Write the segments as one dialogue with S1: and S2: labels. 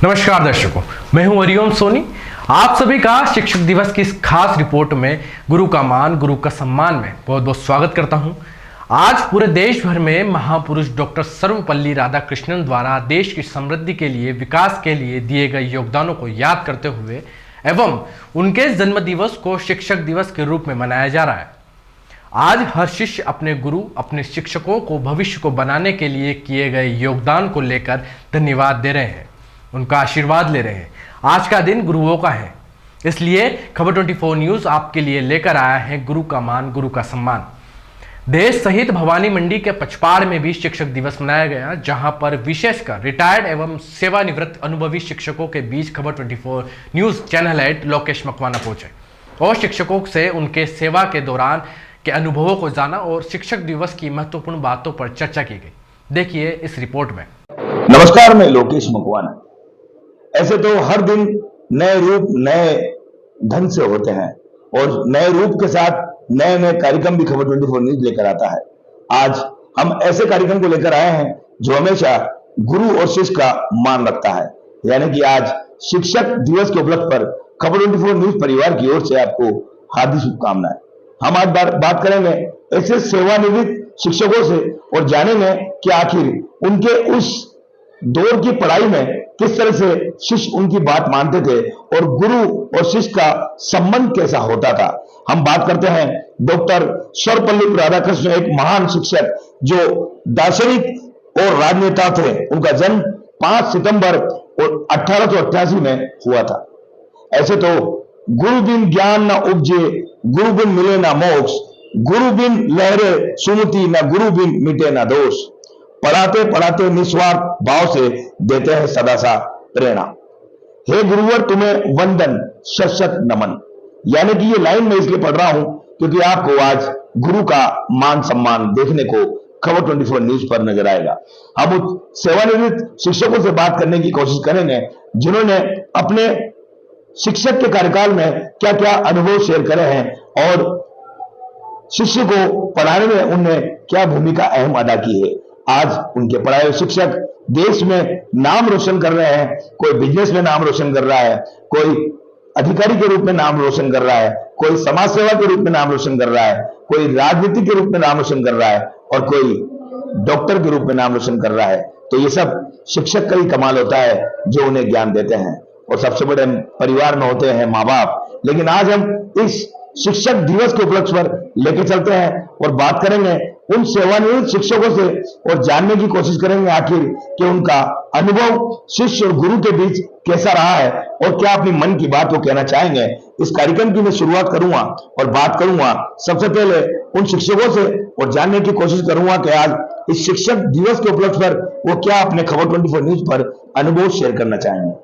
S1: नमस्कार दर्शकों, मैं हूं हरिओम सोनी। आप सभी का शिक्षक दिवस की इस खास रिपोर्ट में गुरु का मान गुरु का सम्मान में बहुत बहुत स्वागत करता हूं। आज पूरे देश भर में महापुरुष डॉक्टर सर्वपल्ली राधाकृष्णन द्वारा देश की समृद्धि के लिए, विकास के लिए दिए गए योगदानों को याद करते हुए एवं उनके जन्म दिवस को शिक्षक दिवस के रूप में मनाया जा रहा है। आज हर शिष्य अपने गुरु, अपने शिक्षकों को भविष्य को बनाने के लिए किए गए योगदान को लेकर धन्यवाद दे रहे हैं, उनका आशीर्वाद ले रहे हैं। आज का दिन गुरुओं का है, इसलिए खबर 24 न्यूज आपके लिए लेकर आया है गुरु का मान गुरु का सम्मान। देश सहित भवानी मंडी के पचपाड़ में भी शिक्षक दिवस मनाया गया, जहां पर विशेषकर रिटायर्ड एवं सेवानिवृत्त अनुभवी शिक्षकों के बीच खबर 24 news channel head Lokesh Makwana पहुंचे और शिक्षकों से उनके सेवा के दौरान के अनुभवों को जाना और शिक्षक दिवस की महत्वपूर्ण बातों पर चर्चा की गई। देखिए इस रिपोर्ट में।
S2: नमस्कार, मैं लोकेश मकवाना। ऐसे तो हर दिन नए रूप नए ढंग से होते हैं और नए रूप के साथ नए नए कार्यक्रम भी खबर 24 न्यूज लेकर आता है। आज हम ऐसे कार्यक्रम को लेकर आए हैं जो हमेशा गुरु और शिष्य का मान रखता है, यानी कि आज शिक्षक दिवस के उपलक्ष्य पर खबर 24 न्यूज परिवार की ओर से आपको हार्दिक शुभकामनाएं। हम आज बात करेंगे ऐसे सेवानिवृत्त शिक्षकों से और जानेंगे कि आखिर उनके उस दौर की पढ़ाई में किस तरह से शिष्य उनकी बात मानते थे और गुरु और शिष्य का संबंध कैसा होता था। हम बात करते हैं डॉक्टर सर्वपल्ली राधाकृष्णन, एक महान शिक्षक जो दार्शनिक और राजनेता थे। उनका जन्म 5 सितंबर 1888 में हुआ था। ऐसे तो गुरु बिन ज्ञान न उपजे, गुरु बिन मिले ना मोक्ष, गुरु बिन लहरे सुमति, न गुरु बिन मिटे ना दोष। पढ़ाते पढ़ाते निस्वार्थ भाव से देते हैं सदा सा प्रेरणा। हे गुरुवर तुम्हें वंदन, शत शत नमन। यानी कि ये लाइन मैं इसलिए पढ़ रहा हूं क्योंकि आपको आज गुरु का मान सम्मान देखने को खबर 24 न्यूज पर नजर आएगा। हम उस सेवानिवृत्त शिक्षकों से बात करने की कोशिश करेंगे जिन्होंने अपने शिक्षक के कार्यकाल में क्या क्या अनुभव शेयर करे हैं और शिष्य को पढ़ाने में उनने क्या भूमिका अहम अदा की है। आज उनके पढ़ाए हुए शिक्षक देश में नाम रोशन कर रहे हैं। कोई बिजनेस में नाम रोशन कर रहा है, कोई अधिकारी के रूप में नाम रोशन कर रहा है, कोई समाज सेवा के रूप में नाम रोशन कर रहा है, कोई राजनीति के रूप में नाम रोशन कर रहा है और कोई डॉक्टर के रूप में नाम रोशन कर रहा है। तो ये सब शिक्षक का ही कमाल होता है जो उन्हें ज्ञान देते हैं और सबसे बड़े परिवार में होते हैं माँ बाप। लेकिन आज हम इस शिक्षक दिवस के उपलक्ष्य पर लेके चलते हैं और बात करेंगे उन सेवानिवृत्त शिक्षकों से और जानने की कोशिश करेंगे आखिर कि उनका अनुभव शिष्य और गुरु के बीच कैसा रहा है और क्या अपनी मन की बात वो कहना चाहेंगे। इस कार्यक्रम की मैं शुरुआत करूंगा और बात करूंगा सबसे पहले उन शिक्षकों से और जानने की कोशिश करूंगा कि आज इस शिक्षक दिवस के उपलक्ष्य पर वो क्या अपने खबर 24 न्यूज पर अनुभव शेयर करना चाहेंगे।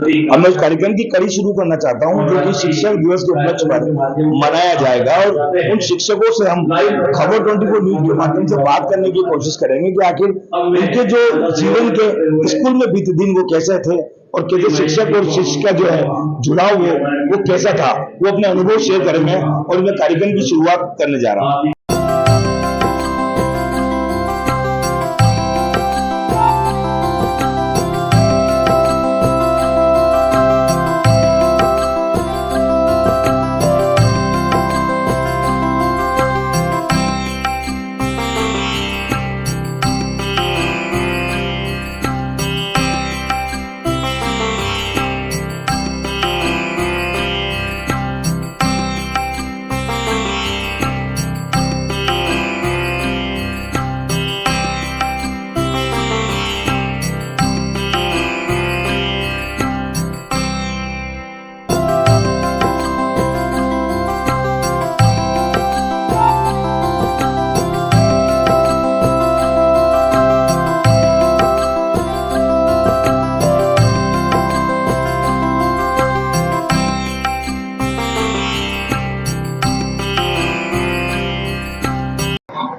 S2: अब मैं उस कार्यक्रम की कड़ी शुरू करना चाहता हूं जो कि शिक्षक दिवस के उपलक्ष्य पर मनाया जाएगा, और उन शिक्षकों से हम खबर 24 न्यूज के माध्यम से बात करने की कोशिश करेंगे कि आखिर उनके जो जीवन के स्कूल में बीते दिन वो कैसे थे, और कैसे शिक्षक और शिक्षिका जो है जुड़ाव वो कैसा था, वो अपने अनुभव शेयर करेंगे। और मैं कार्यक्रम की शुरुआत करने जा रहा हूँ।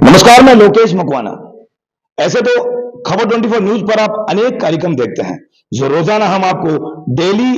S2: नमस्कार, मैं लोकेश मकवाना। ऐसे तो खबर 24 न्यूज पर आप अनेक कार्यक्रम देखते हैं जो रोजाना हम आपको डेली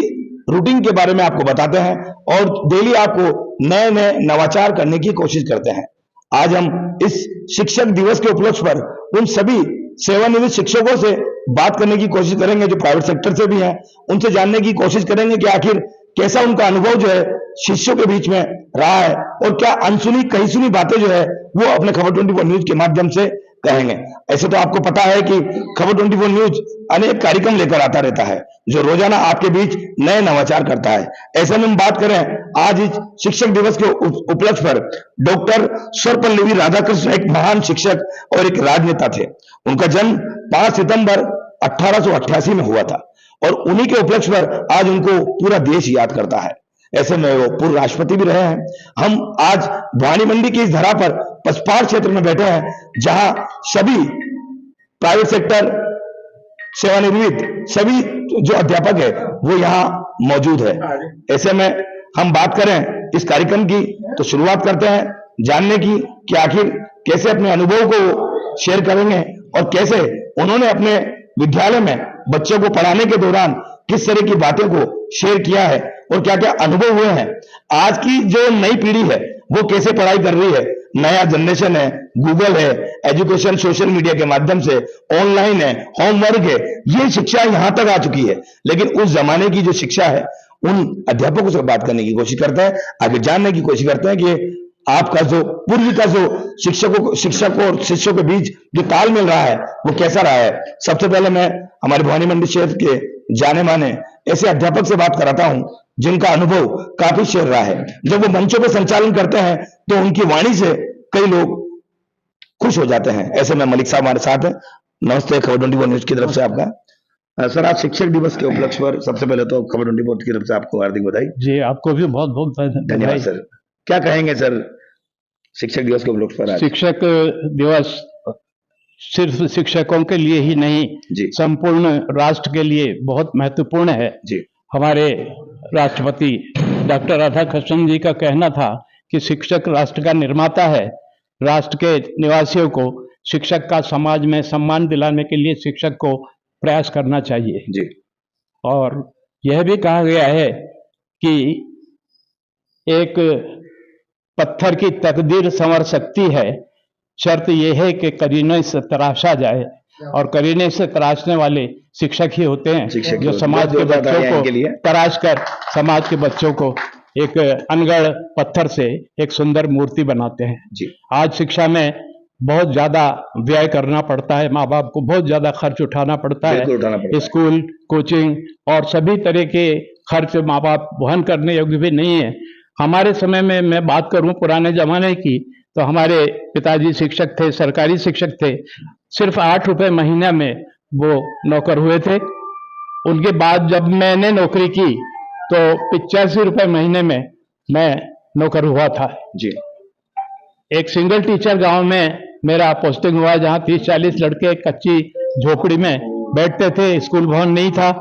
S2: रूटीन के बारे में आपको बताते हैं और डेली आपको नए नए नवाचार करने की कोशिश करते हैं। आज हम इस शिक्षक दिवस के उपलक्ष्य पर उन सभी सेवानिवृत्त शिक्षकों से बात करने की कोशिश करेंगे जो प्राइवेट सेक्टर से भी हैं, उनसे जानने की कोशिश करेंगे कि आखिर कैसा उनका अनुभव जो है शिष्यों के बीच में रहा है, और क्या अनसुनी कहीं सुनी बातें जो है वो अपने खबर 24 न्यूज के माध्यम से कहेंगे। ऐसे तो आपको पता है कि खबर 24 न्यूज अनेक कार्यक्रम लेकर आता रहता है जो रोजाना आपके बीच नए नवाचार करता है। ऐसे में हम बात करें आज इस शिक्षक दिवस के उपलक्ष्य पर, डॉक्टर सर्वपल्ली राधाकृष्ण एक महान शिक्षक और एक राजनेता थे। उनका जन्म 5 सितंबर 1888 में हुआ था और उन्हीं के उपलक्ष्य पर आज उनको पूरा देश याद करता है। ऐसे में वो पूर्व राष्ट्रपति भी रहे हैं। हम आज भवानी मंडी की इस धरा पर पचपाड़ क्षेत्र में बैठे हैं जहां सभी प्राइवेट सेक्टर सेवानिवृत्त सभी जो अध्यापक है वो यहां मौजूद है। ऐसे में हम बात करें इस कार्यक्रम की तो शुरुआत करते हैं जानने की कि आखिर कैसे अपने अनुभव को शेयर करेंगे और कैसे उन्होंने अपने विद्यालय में बच्चों को पढ़ाने के दौरान किस तरह की बातों को शेयर किया है और क्या क्या अनुभव हुए हैं। आज की जो नई पीढ़ी है वो कैसे पढ़ाई कर रही है, नया जनरेशन है, गूगल है, एजुकेशन सोशल मीडिया के माध्यम से ऑनलाइन है, होमवर्क है, ये शिक्षा यहां तक आ चुकी है। लेकिन उस जमाने की जो शिक्षा है उन अध्यापकों से बात करने की कोशिश करते हैं, आगे जानने की कोशिश करते हैं कि आपका जो पूर्व का जो शिक्षक और शिष्यों के बीच जो तालमेल रहा है वो कैसा रहा है। सबसे पहले मैं हमारे भवानी मंडी क्षेत्र के जाने माने ऐसे अध्यापक से बात कराता हूं जिनका अनुभव काफी शेयर रहा है। जब वो मंचों पर संचालन करते हैं तो उनकी वाणी से कई लोग खुश हो जाते हैं। ऐसे में मलिक साहब हमारे साथ हैं। नमस्ते, खबर 24 न्यूज की तरफ से आपका। सर, आज शिक्षक दिवस के उपलक्ष्य पर सबसे पहले तो खबर 24 की तरफ से आपको हार्दिक बधाई।
S3: जी, आपको भी बहुत बहुत
S2: धन्यवाद सर। क्या कहेंगे सर शिक्षक दिवस के उपलक्ष्य पर?
S3: शिक्षक दिवस सिर्फ शिक्षकों के लिए ही नहीं
S2: जी,
S3: संपूर्ण राष्ट्र के लिए बहुत महत्वपूर्ण है।
S2: जी,
S3: हमारे राष्ट्रपति डॉक्टर राधाकृष्णन जी का कहना था कि शिक्षक राष्ट्र का निर्माता है। राष्ट्र के निवासियों को शिक्षक का समाज में सम्मान दिलाने के लिए शिक्षक को प्रयास करना चाहिए।
S2: जी,
S3: और यह भी कहा गया है कि एक पत्थर की तकदीर संवर सकती है, शर्त यह है कि करीने से तराशा जाए, और करीने से तराशने वाले शिक्षक ही होते हैं जो समाज के बच्चों को तराश कर समाज के बच्चों को एक अनगढ़ पत्थर से एक सुंदर मूर्ति बनाते हैं।
S2: जी,
S3: आज शिक्षा में बहुत ज्यादा व्यय करना पड़ता है, माँ बाप को बहुत ज्यादा खर्च उठाना पड़ता है। स्कूल, कोचिंग और सभी तरह के खर्च माँ बाप वहन करने योग्य भी नहीं है। हमारे समय में मैं बात करूं पुराने जमाने की, तो हमारे पिताजी शिक्षक थे, सरकारी शिक्षक थे। सिर्फ 8 रुपए महीना में वो नौकर हुए थे। उनके बाद जब मैंने नौकरी की तो 85 रुपए महीने में मैं नौकर हुआ था।
S2: जी,
S3: एक सिंगल टीचर गांव में मेरा पोस्टिंग हुआ जहां 30-40 लड़के कच्ची झोपड़ी में बैठते थे। स्कूल भवन नहीं था,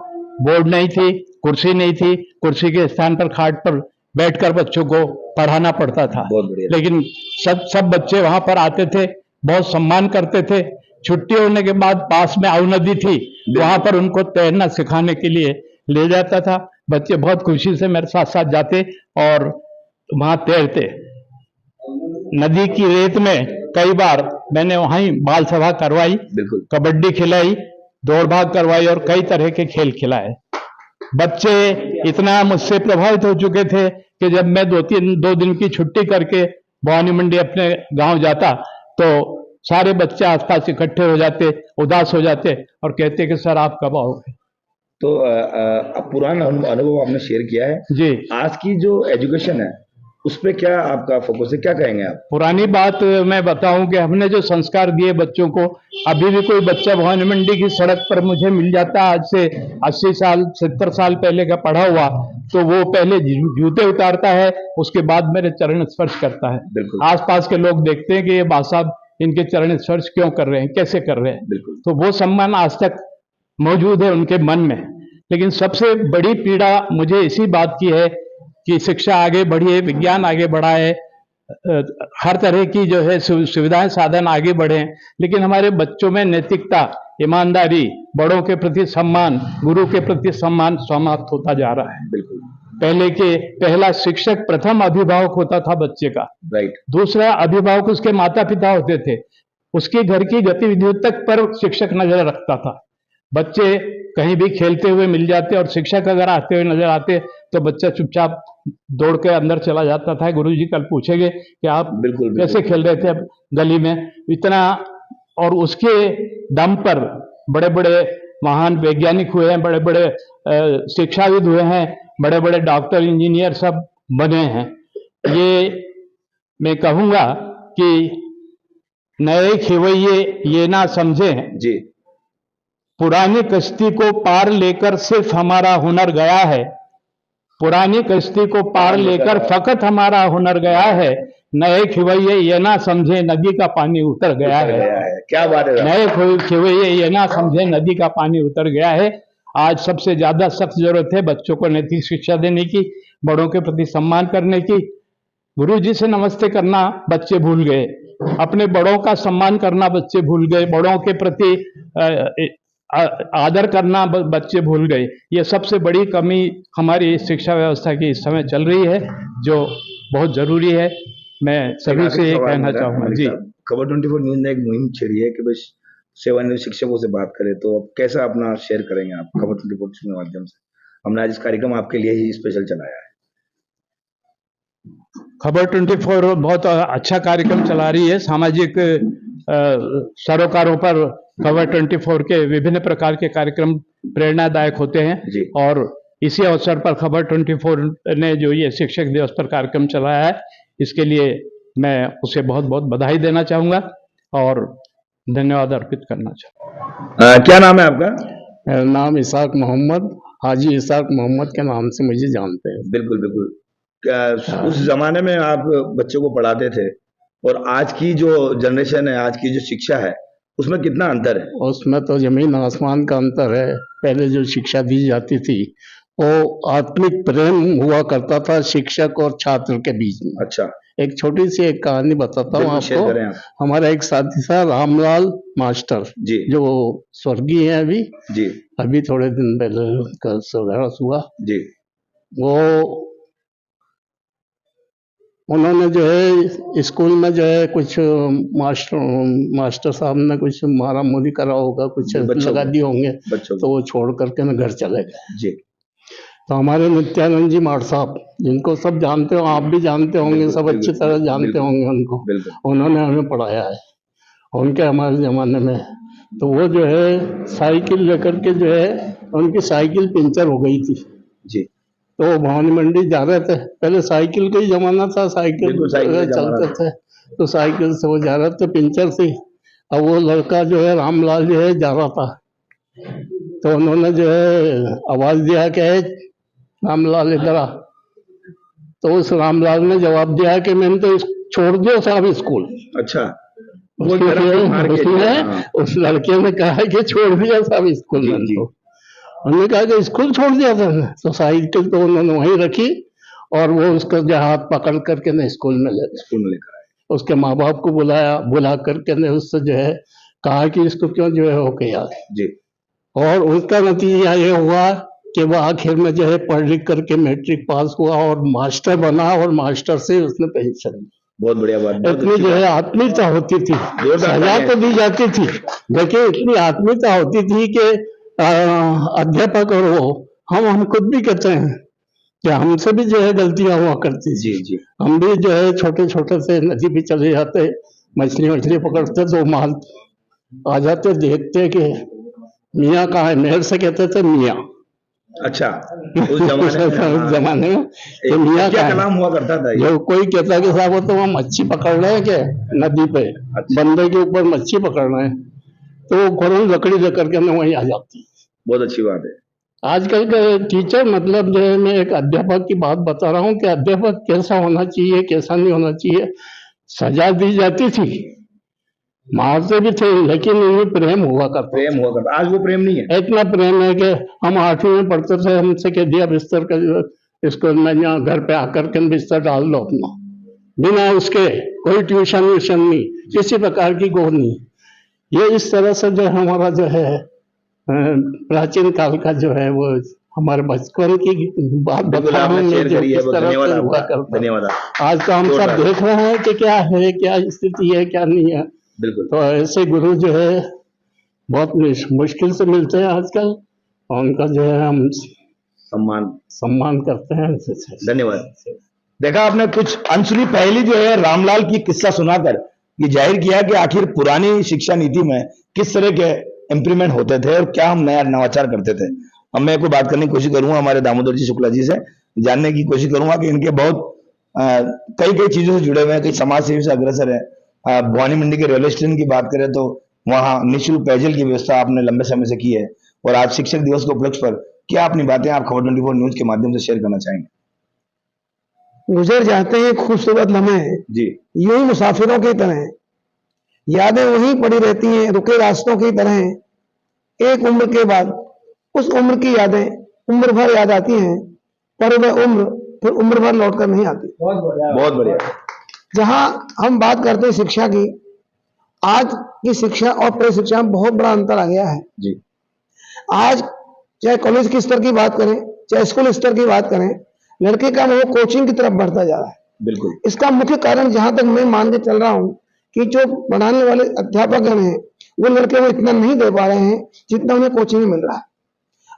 S3: बोर्ड नहीं थी, कुर्सी नहीं थी, कुर्सी के स्थान पर खाट पर बैठकर बच्चों को पढ़ाना पड़ता था।
S2: बहुत बढ़िया।
S3: लेकिन सब बच्चे वहां पर आते थे, बहुत सम्मान करते थे। छुट्टी होने के बाद पास में आऊ नदी थी, वहां पर उनको तैरना सिखाने के लिए ले जाता था। बच्चे बहुत खुशी से मेरे साथ साथ जाते और वहां तैरते। नदी की रेत में कई बार मैंने वहां ही बाल सभा करवाई,
S2: बिल्कुल।
S3: कबड्डी खिलाई, दौड़ भाग करवाई और कई तरह के खेल खिलाए। बच्चे इतना मुझसे प्रभावित हो चुके थे कि जब मैं दो दिन की छुट्टी करके भवानी मंडी अपने गांव जाता तो सारे बच्चे आसपास इकट्ठे हो जाते, उदास हो जाते और कहते कि सर आप कब आओगे।
S2: तो पुराना अनुभव आपने शेयर किया है
S3: जी।
S2: आज की जो एजुकेशन है उस पे क्या आपका फोकस है, क्या कहेंगे आप?
S3: पुरानी बात मैं बताऊं कि हमने जो संस्कार दिए बच्चों को, अभी भी कोई बच्चा भवानी मंडी की सड़क पर मुझे मिल जाता आज से 80 साल 70 साल पहले का पढ़ा हुआ, तो वो पहले जूते उतारता है, उसके बाद मेरे चरण स्पर्श करता है।
S2: बिल्कुल।
S3: आसपास के लोग देखते हैं कि ये बा साहब इनके चरण स्पर्श क्यों कर रहे हैं, कैसे कर रहे हैं।
S2: बिल्कुल।
S3: तो वो सम्मान आज तक मौजूद है उनके मन में। लेकिन सबसे बड़ी पीड़ा मुझे इसी बात की है कि शिक्षा आगे बढ़ी है, विज्ञान आगे बढ़ा है, हर तरह की जो है सुविधाएं साधन आगे बढ़े हैं, लेकिन हमारे बच्चों में नैतिकता, ईमानदारी, बड़ों के प्रति सम्मान, गुरु के प्रति सम्मान समाप्त होता जा रहा है।
S2: बिल्कुल।
S3: पहला शिक्षक प्रथम अभिभावक होता था बच्चे का,
S2: राइट।
S3: दूसरा अभिभावक उसके माता पिता होते थे, उसके घर की गतिविधियों तक पर शिक्षक नजर रखता था। बच्चे कहीं भी खेलते हुए मिल जाते और शिक्षक अगर आते हुए नजर आते तो बच्चा चुपचाप दौड़ के अंदर चला जाता था। गुरुजी कल पूछेंगे कि आप
S2: बिल्कुल
S3: कैसे खेल रहे थे अब गली में, इतना। और उसके दम पर बड़े बड़े महान वैज्ञानिक हुए हैं, बड़े बड़े शिक्षाविद हुए हैं, बड़े बड़े डॉक्टर इंजीनियर सब बने हैं। ये मैं कहूंगा कि नए खिवैये ये ना समझें,
S2: जी।
S3: पुरानी कश्ती को पार लेकर सिर्फ हमारा हुनर गया है, पुरानी कश्ती को पार लेकर फकत हमारा हुनर गया है। नए खिवैये ये ना समझे नदी का पानी उतर गया है।
S2: क्या बात है।
S3: नए खिवैये ये ना समझे नदी का पानी उतर गया है। आज सबसे ज्यादा सख्त जरूरत है बच्चों को नैतिक शिक्षा देने की, बड़ों के प्रति सम्मान करने की। गुरु जी से नमस्ते करना बच्चे भूल गए, अपने बड़ों का सम्मान करना बच्चे भूल गए, बड़ों के प्रति आदर करना बच्चे भूल गए। ये सबसे बड़ी कमी हमारी शिक्षा व्यवस्था की इस समय चल रही है, जो बहुत जरूरी है। मैं सभी से ये कहना चाहूंगा। जी।
S2: खबर 24 न्यूज ने एक मुहिम छेड़ी है कि भाई सेवानिवृत्त शिक्षकों से बात करें, तो अब कैसा अपना शेयर करेंगे आप खबर 24 के माध्यम से? हमने आज इस कार्यक्रम आपके लिए ही स्पेशल चलाया है।
S3: खबर 24 बहुत अच्छा कार्यक्रम चला रही है। सामाजिक सरोकारों पर खबर 24 के विभिन्न प्रकार के कार्यक्रम प्रेरणादायक होते हैं
S2: जी।
S3: और इसी अवसर पर खबर 24 ने जो ये शिक्षक दिवस पर कार्यक्रम चलाया है, इसके लिए मैं उसे बहुत बहुत बधाई देना चाहूंगा और धन्यवाद अर्पित करना चाहूंगा।
S2: क्या नाम है आपका?
S4: मेरा नाम इसाक मोहम्मद, हाजी इसाक मोहम्मद के नाम से मुझे जानते हैं।
S2: बिल्कुल बिल्कुल। क्या उस जमाने में आप बच्चों को पढ़ाते थे और आज की जो जनरेशन है, आज की जो शिक्षा है, उसमें कितना अंतर है?
S4: उसमें तो जमीन आसमान का अंतर है। पहले जो शिक्षा दी जाती थी वो आत्मिक प्रेम हुआ करता था शिक्षक और छात्र के बीच में।
S2: अच्छा।
S4: एक छोटी सी एक कहानी बताता हूँ
S2: शेयर करें
S4: आपको।
S2: आप।
S4: हमारा एक साथी था रामलाल मास्टर
S2: जी।
S4: जो स्वर्गीय है अभी।
S2: जी।
S4: अभी थोड़े दिन पहले उनका स्वर्गवास हुआ।
S2: जी।
S4: वो उन्होंने जो है स्कूल में जो है कुछ मास्टर साहब ने कुछ मारा मोरी करा होगा, कुछ लगा दिए होंगे, तो वो छोड़ करके ना घर चले गए।
S2: जी।
S4: तो हमारे नित्यानंद जी मार साहब, जिनको सब जानते हो, आप भी जानते होंगे, सब अच्छी तरह जानते होंगे उनको, उन्होंने हमें पढ़ाया है उनके हमारे ज़माने में। तो वो जो है साइकिल लेकर के जो है उनकी साइकिल पंचर हो गई थी
S2: जी।
S4: तो भवानी मंडी जा रहे थे। पहले साइकिल का ही जमाना था, साइकिल चलते थे, तो साइकिल से वो जा रहे थे, पंचर थी। अब वो लड़का जो है रामलाल जो है जा रहा था, तो उन्होंने जो है आवाज दिया कि रामलाल इधर आ। तो उस रामलाल ने जवाब दिया कि मैंने तो छोड़ दिया साहब स्कूल।
S2: अच्छा।
S4: उसने उस लड़के ने कहा कि छोड़ दिया साहब स्कूल में। उन्होंने कहा कि स्कूल छोड़ दिया था। तो साइकिल तो उन्होंने वहीं रखी और वो उसका जो हाथ पकड़ करके ने स्कूल में लेकर आए। उसके माँ बाप को बुला करके ने उससे जो है कहा कि इसको क्यों जो है हो गया जी। और उसका नतीजा ये हुआ कि वो आखिर में जो है पढ़ लिख करके मैट्रिक पास हुआ और मास्टर बना और मास्टर से उसने पेंशन ली।
S2: बहुत बढ़िया बात।
S4: इतनी जो है आत्मीयता होती थी, सजा तो दी जाती थी लेकिन इतनी आत्मीयता होती थी कि अध्यापक और वो हम खुद भी कहते हैं कि हमसे भी जो है गलतियां हुआ करती थी। जी। हम भी जो है छोटे छोटे से नदी भी चले जाते, मछली पकड़ते तो माल आ जाते, देखते कि मियाँ कहाँ है, मेरे से कहते थे मियाँ।
S2: अच्छा, उस जमाने में
S4: तो मियाँ
S2: क्या कलाम हुआ करता था?
S4: जो कोई कहता कि साहब वो तो वहाँ मच्छी पकड़ रहे हैं क्या नदी पे, बंदे के ऊपर मच्छी पकड़ रहे हैं, तो घरों लकड़ी लेकर के मैं वहीं आ जाती।
S2: बहुत अच्छी बात है।
S4: आजकल के टीचर मतलब जो है, मैं एक अध्यापक की बात बता रहा हूँ कि अध्यापक कैसा होना चाहिए कैसा नहीं होना चाहिए। सजा दी जाती थी, मारते भी थे, लेकिन उनमें प्रेम हुआ करता।
S2: आज वो प्रेम नहीं है।
S4: इतना प्रेम है कि हम 8वीं में पढ़ते थे, हमसे कह दिया बिस्तर का स्कूल में यहाँ घर पे आकर के बिस्तर डाल लो अपना, बिना उसके कोई ट्यूशन व्यूशन नहीं, किसी प्रकार की गोद नहीं। ये इस तरह से जो हमारा जो है प्राचीन काल का जो है वो हमारे बचपन की बात बता रहा हूँ, जो किस तरह से हुआ करता।
S2: धन्यवाद।
S4: आज का हम सब देख रहे हैं कि क्या है, क्या स्थिति है, क्या नहीं है।
S2: बिल्कुल।
S4: तो ऐसे गुरु जो है बहुत मुश्किल से मिलते हैं आजकल, और उनका जो है हम सम्मान करते हैं।
S2: धन्यवाद। देखा आपने, कुछ अनसुनी पहली जो है रामलाल की किस्सा सुनाकर ये जाहिर किया कि आखिर पुरानी शिक्षा नीति में किस तरह के इम्प्लीमेंट होते थे और क्या हम नया नवाचार करते थे। अब मैं को बात करने की कोशिश करूंगा हमारे दामोदर जी शुक्ला जी से, जानने की कोशिश करूंगा कि इनके बहुत कई चीजों से जुड़े हुए हैं, कई समाज सेवी से अग्रसर है। भवानी मंडी के रेलवे स्टेशन की बात करें तो वहाँ निःशुल्क पेयजल की व्यवस्था आपने लंबे समय से की है, और आज शिक्षक दिवस के उपलक्ष्य पर क्या अपनी बातें आप खबर 24 न्यूज के माध्यम से शेयर करना चाहेंगे?
S5: गुजर जाते हैं खूबसूरत लम्हे
S2: जी,
S5: यूं ही मुसाफिरों की तरह, यादें वहीं पड़ी रहती हैं रुके रास्तों की तरह। एक उम्र के बाद उस उम्र की यादें उम्र भर याद आती हैं, पर वह उम्र फिर उम्र भर लौट कर नहीं आती।
S2: बहुत बढ़िया।
S5: जहां हम बात करते हैं शिक्षा की, आज की शिक्षा और पहले शिक्षा में बहुत बड़ा अंतर आ गया है
S2: जी।
S5: आज चाहे कॉलेज के स्तर की बात करें, चाहे स्कूल स्तर की बात करें, लड़के का वो कोचिंग की तरफ बढ़ता जा रहा है।
S2: बिल्कुल।
S5: इसका मुख्य कारण जहां तक मैं मान के चल रहा हूं कि जो पढ़ाने वाले अध्यापक हैं वो लड़के को इतना नहीं दे पा रहे हैं जितना उन्हें कोचिंग में मिल रहा है।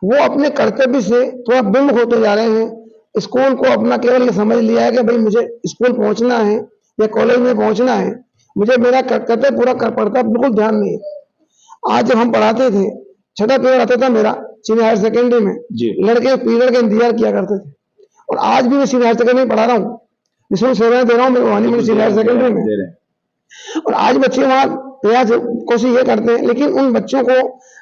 S5: वो अपने कर्तव्य से थोड़ा विमुख होते जा रहे हैं। स्कूल को अपना केवल ये समझ लिया है कि भाई मुझे स्कूल पहुंचना है या कॉलेज में पहुंचना है, मुझे मेरा कर्तव्य पूरा कर पड़ता, बिल्कुल ध्यान नहीं है। आज जब हम पढ़ाते थे, छठा पीरियड आता था मेरा सीनियर हायर सेकेंडरी में, लड़के पीरियड का इंतजार किया करते थे, और आज भी मैं सीनियर हायर सेकेंडरी पढ़ा रहा हूँ, निःशुल्क सेवाएं दे रहा हूँ मेरे भवानी में सीनियर हायर सेकेंडरी में। और आज बच्चे वहां प्रयास कोशिश ये करते हैं, लेकिन उन बच्चों को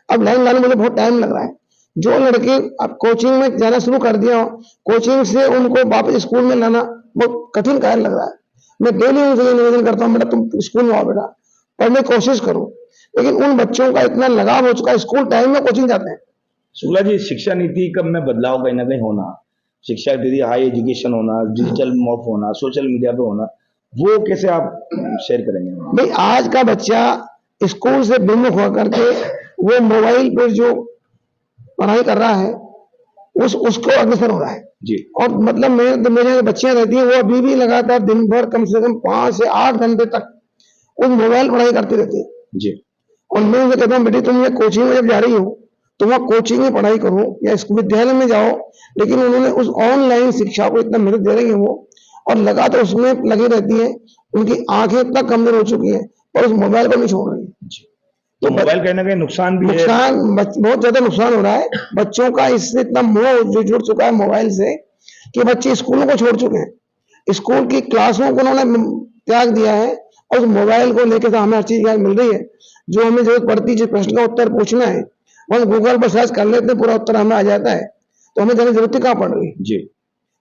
S5: अब लाइन लाने में मुझे बहुत टाइम लग रहा है। जो लड़के अब कोचिंग में जाना शुरू कर दिया, कोचिंग से उनको वापस स्कूल में लाना बहुत कठिन कार्य लग रहा है। मैं डेली उनसे निवेदन करता हूँ, बेटा तुम स्कूल में आओ, बेटा पढ़ने की कोशिश करो, लेकिन उन बच्चों का इतना लगाव हो चुका है, स्कूल टाइम में कोचिंग जाते हैं।
S2: शुक्ला जी, शिक्षा नीति कब में बदलाव कहीं ना कहीं होना, शिक्षा नीति हाई एजुकेशन होना, डिजिटल मॉप होना, सोशल मीडिया पे होना, वो कैसे आप शेयर करेंगे?
S5: भाई आज का बच्चा स्कूल से विमुख होकर के वो मोबाइल पर जो पढ़ाई कर रहा है उसको अग्रसर हो रहा है
S2: जी।
S5: और मतलब मेरे बच्चियां रहती हैं, वो अभी भी लगातार दिन भर कम से कम 5 से 8 घंटे तक उस मोबाइल पढ़ाई करती रहती है
S2: जी।
S5: और मैं उनसे कहता हूँ, बेटी तुम ये कोचिंग में जब जा रही हो तो वहाँ कोचिंग में पढ़ाई करो या विद्यालय में जाओ, लेकिन उन्होंने उस ऑनलाइन शिक्षा को इतना महत्व दे रही है वो, और लगातार उसमें लगी रहती है। उनकी आंखें इतना कमजोर हो चुकी है और उस मोबाइल को नहीं छोड़ रही है।
S2: तो मोबाइल कहीं ना कहीं नुकसान भी है,
S5: बहुत ज्यादा नुकसान हो रहा है। बच्चों का इससे इतना मोह जुड़ चुका है मोबाइल से कि बच्चे स्कूलों को छोड़ चुके हैं, स्कूल की क्लासों को उन्होंने त्याग दिया है और उस मोबाइल को लेकर तो हमें हर चीज मिल रही है। जो हमें जरूरत पड़ती है, जिस प्रश्न का उत्तर पूछना है बस गूगल पर सर्च कर लेते हैं, पूरा उत्तर हमें आ जाता है, तो हमें जाने जरूरत कहाँ पड़ रही है
S2: जी।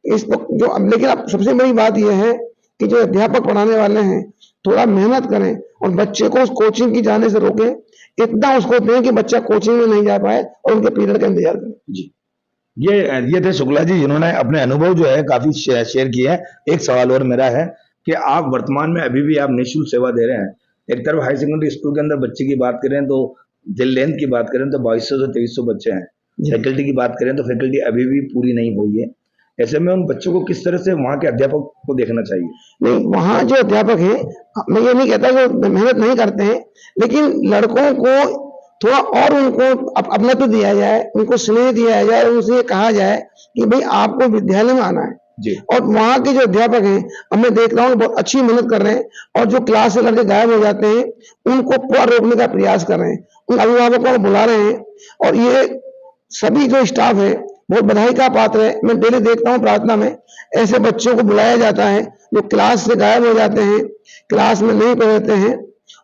S5: इस जो अब लेकिन अब सबसे बड़ी बात यह है कि जो अध्यापक पढ़ाने वाले हैं थोड़ा मेहनत करें और बच्चे को उस कोचिंग की जाने से रोकें। इतना उसको दें कि बच्चा कोचिंग में नहीं जा पाए और उनके पीरियड का इंतजार करें।
S2: जी, ये थे शुक्ला जी, जिन्होंने अपने अनुभव जो है काफी शेयर किए हैं। एक सवाल और मेरा है कि आप वर्तमान में अभी भी आप निःशुल्क सेवा दे रहे हैं। एक तरफ हाई सेकेंडरी स्कूल के अंदर बच्चे की बात करें तो लेंथ की बात करें तो 2200 से 2300 बच्चे हैं। फैकल्टी की बात करें तो फैकल्टी अभी भी पूरी नहीं हुई है। ऐसे में उन बच्चों को किस तरह से वहाँ के अध्यापक को देखना चाहिए?
S5: नहीं, वहाँ जो अध्यापक हैं, मैं ये नहीं कहता कि वो मेहनत नहीं करते हैं, लेकिन लड़कों को थोड़ा और उनको अपना तो दिया जाए, उनको स्नेह दिया जाए, उनसे ये कहा जाए कि भाई आपको विद्यालय में आना है।
S2: जी।
S5: और वहाँ के जो अध्यापक हैं, अब मैं देख रहा हूँ बहुत अच्छी मेहनत कर रहे हैं, और जो क्लास से लड़के गायब हो जाते हैं उनको पूरा रोकने का प्रयास कर रहे हैं, उन अभिभावकों को बुला रहे हैं। और ये सभी जो स्टाफ है बहुत बधाई का पात्र है। मैं डेली देखता हूँ प्रार्थना में ऐसे बच्चों को बुलाया जाता है जो क्लास से गायब हो जाते हैं, क्लास में नहीं पढ़ते हैं,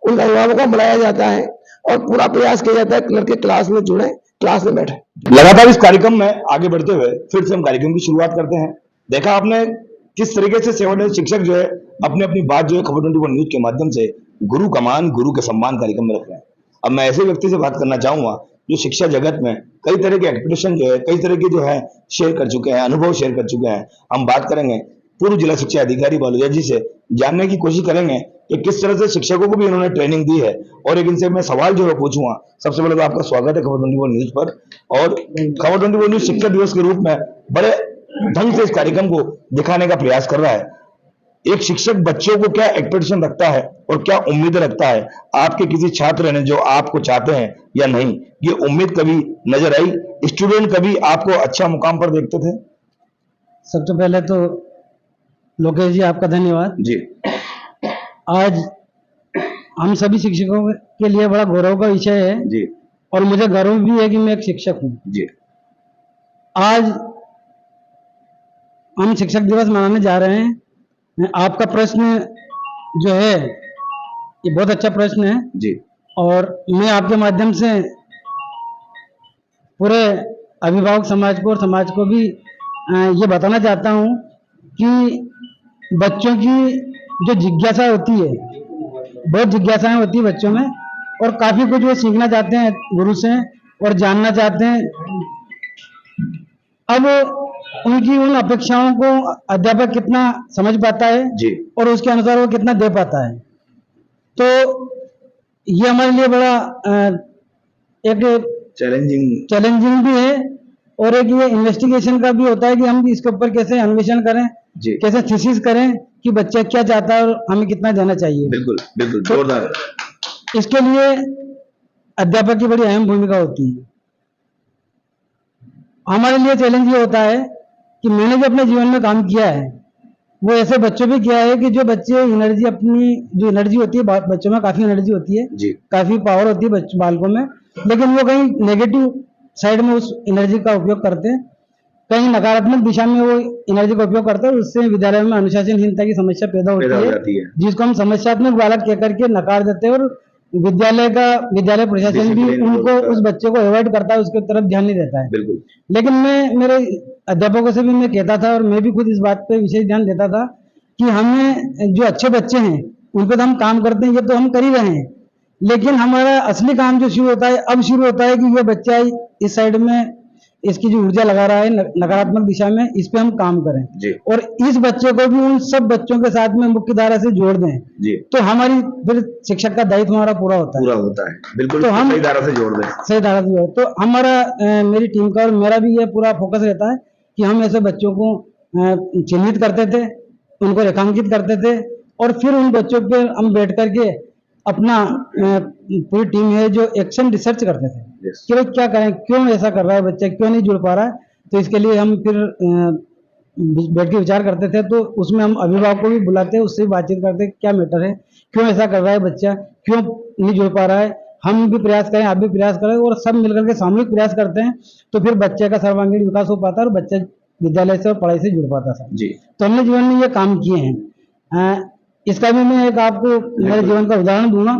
S5: उन अभिभावकों को बुलाया जाता है और पूरा प्रयास किया जाता है कि लड़के क्लास में जुड़े, क्लास में बैठे।
S2: लगातार इस कार्यक्रम में आगे बढ़ते हुए फिर से हम कार्यक्रम की शुरुआत करते हैं। देखा आपने किस तरीके से सेवानिवृत्त शिक्षक जो है अपनी अपनी बात जो है खबर 24 न्यूज के माध्यम से गुरु का मान गुरु के सम्मान कार्यक्रम में रख रहे हैं। अब मैं ऐसे व्यक्ति से बात करना चाहूंगा जो शिक्षा जगत में कई तरह के एक्सपेक्टेशन जो है, कई तरह के जो है शेयर कर चुके हैं, अनुभव शेयर कर चुके हैं। हम बात करेंगे पूर्व जिला शिक्षा अधिकारी बालूजा जी से, जानने की कोशिश करेंगे कि किस तरह से शिक्षकों को भी इन्होंने ट्रेनिंग दी है। और एक इनसे मैं सवाल जो है पूछूंगा। सबसे पहले तो आपका स्वागत है खबर 24 न्यूज पर। और खबर 24 न्यूज शिक्षक दिवस के रूप में बड़े ढंग से इस कार्यक्रम को दिखाने का प्रयास कर रहा है। एक शिक्षक बच्चों को क्या एक्सपेक्टेशन रखता है और क्या उम्मीद रखता है? आपके किसी छात्र ने जो आपको चाहते हैं या नहीं, ये उम्मीद कभी नजर आई? स्टूडेंट कभी आपको अच्छा मुकाम पर देखते थे?
S6: सबसे पहले तो लोकेश जी आपका धन्यवाद
S2: जी।
S6: आज हम सभी शिक्षकों के लिए बड़ा गौरव का विषय है
S2: जी
S6: और मुझे गर्व भी है कि मैं एक शिक्षक हूँ।
S2: जी।
S6: आज हम शिक्षक दिवस मनाने जा रहे हैं। आपका प्रश्न जो है ये बहुत अच्छा प्रश्न है
S2: जी।
S6: और मैं आपके माध्यम से पूरे अभिभावक समाज को और समाज को भी ये बताना चाहता हूँ कि बच्चों की जो जिज्ञासा होती है, बहुत जिज्ञासाएं होती है बच्चों में और काफी कुछ वो सीखना चाहते हैं गुरु से और जानना चाहते हैं। अब उनकी उन अपेक्षाओं को अध्यापक कितना समझ पाता है
S2: जी।
S6: और उसके अनुसार वो कितना दे पाता है, तो ये हमारे लिए बड़ा एक चैलेंजिंग भी है और एक ये इन्वेस्टिगेशन का भी होता है कि हम इसके ऊपर कैसे अन्वेषण करें, कैसे थीसिस करें कि बच्चा क्या चाहता है और हमें कितना देना चाहिए।
S2: बिल्कुल बिल्कुल जोरदार।
S6: तो इसके लिए अध्यापक की बड़ी अहम भूमिका होती है। हमारे लिए चैलेंज ये होता है कि मैंने जो अपने जीवन में काम किया है वो ऐसे बच्चों पे किया है कि जो बच्चे एनर्जी, अपनी जो एनर्जी होती है बच्चों में, काफी एनर्जी होती है
S2: जी।
S6: काफी पावर होती है बालकों में, लेकिन वो कहीं नेगेटिव साइड में उस एनर्जी का उपयोग करते हैं, कहीं नकारात्मक दिशा में वो एनर्जी का उपयोग करते हैं। उससे विद्यालय में अनुशासनहीनता की समस्या पैदा होती है, जिसको हम समस्यात्मक बालक कह करके नकार देते हैं और विद्यालय प्रशासन भी उनको उस बच्चे को अवॉइड करता है, उसके तरफ ध्यान नहीं देता है।
S2: बिल्कुल।
S6: लेकिन मैं मेरे अध्यापकों से भी मैं कहता था और मैं भी खुद इस बात पे विशेष ध्यान देता था कि हमें जो अच्छे बच्चे हैं उन पे तो हम काम करते हैं, ये तो हम कर ही रहे हैं, लेकिन हमारा असली काम जो शुरू होता है कि ये बच्चा इस साइड में इसकी जो ऊर्जा लगा रहा है नकारात्मक दिशा में, इस पे हम काम करें
S2: जी।
S6: और इस बच्चे को भी उन सब बच्चों के साथ में मुख्य धारा से जोड़ दें
S2: जी।
S6: तो हमारी फिर शिक्षक का दायित्व हमारा पूरा होता है।
S2: बिल्कुल।
S6: तो हम
S2: सही धारा से जोड़ दें।
S6: सही धारा से जोड़, तो हमारा मेरी टीम का और मेरा भी ये पूरा फोकस रहता है कि हम ऐसे बच्चों को चिन्हित करते थे, उनको रेखांकित करते थे और फिर उन बच्चों पे हम बैठ करके अपना पूरी टीम है जो एक्शन रिसर्च करते थे कि भाई क्या करें, क्यों ऐसा कर रहा है बच्चा, क्यों नहीं जुड़ पा रहा है। तो इसके लिए हम फिर बैठ के विचार करते थे, तो उसमें हम अभिभावक को भी बुलाते हैं, उससे भी बातचीत करते हैं क्या मैटर है, क्यों ऐसा कर रहा है बच्चा, क्यों नहीं जुड़ पा रहा है। हम भी प्रयास करें, आप भी प्रयास करें और सब मिलकर के सामूहिक प्रयास करते हैं, तो फिर बच्चे का सर्वांगीण विकास हो पाता है और बच्चा विद्यालय से और पढ़ाई से जुड़ पाता था जी। तो हमने जीवन में ये काम किए हैं। इसका भी मैं एक आपको मेरे जीवन का उदाहरण दूंगा,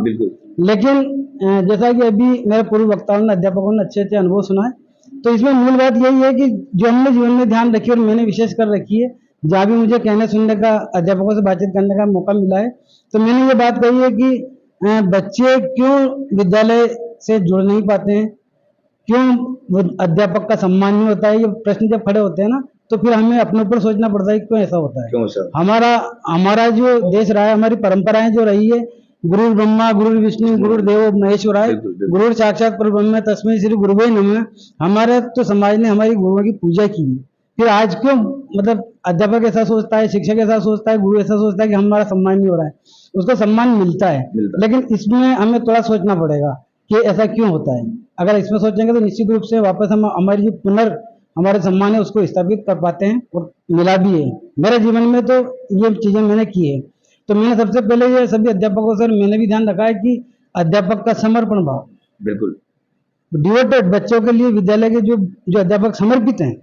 S6: लेकिन जैसा कि अभी मेरे पूर्व वक्ताओं ने, अध्यापकों ने अच्छे अनुभव सुनाए, तो इसमें मूल बात यही है कि जो हमने जीवन में ध्यान रखी और मैंने विशेष कर रखी है, जहाँ भी मुझे कहने सुनने का, अध्यापकों से बातचीत करने का मौका मिला है, तो मैंने ये बात कही है कि बच्चे क्यों विद्यालय से जुड़ नहीं पाते हैं, क्यों वो अध्यापक का सम्मान नहीं होता है, ये प्रश्न जब खड़े होते हैं ना, तो फिर हमें अपने ऊपर सोचना पड़ता है कि क्यों ऐसा होता है।
S2: क्यों सर?
S6: हमारा हमारा जो देश रहा है, हमारी परंपराएं जो रही है, गुरु ब्रह्मा गुरु विष्णु गुरु देवो महेश्वराय,
S2: बिल्कुल, बिल्कुल।
S6: गुरु साक्षात परब्रह्म तस्मै श्री गुरुवे नमः। हमारे तो समाज ने हमारी गुरुओं की पूजा की है। फिर आज क्यों मतलब अध्यापक ऐसा सोचता है, शिक्षक ऐसा सोचता है, गुरु ऐसा सोचता है कि हमारा सम्मान नहीं हो रहा है? उसको सम्मान मिलता है, लेकिन इसमें हमें थोड़ा सोचना पड़ेगा कि ऐसा क्यों होता है। अगर इसमें सोचेंगे तो निश्चित रूप से वापस हम हमारी जो हमारे सम्मान है उसको स्थापित कर पाते हैं, और मिला भी है। मेरे जीवन में तो ये चीजें मैंने की है। तो मैंने सबसे पहले ये सभी अध्यापकों से मैंने भी ध्यान रखा है कि अध्यापक का समर्पण भाव,
S2: बिल्कुल
S6: डिवोटेड बच्चों के लिए विद्यालय के जो अध्यापक समर्पित हैं,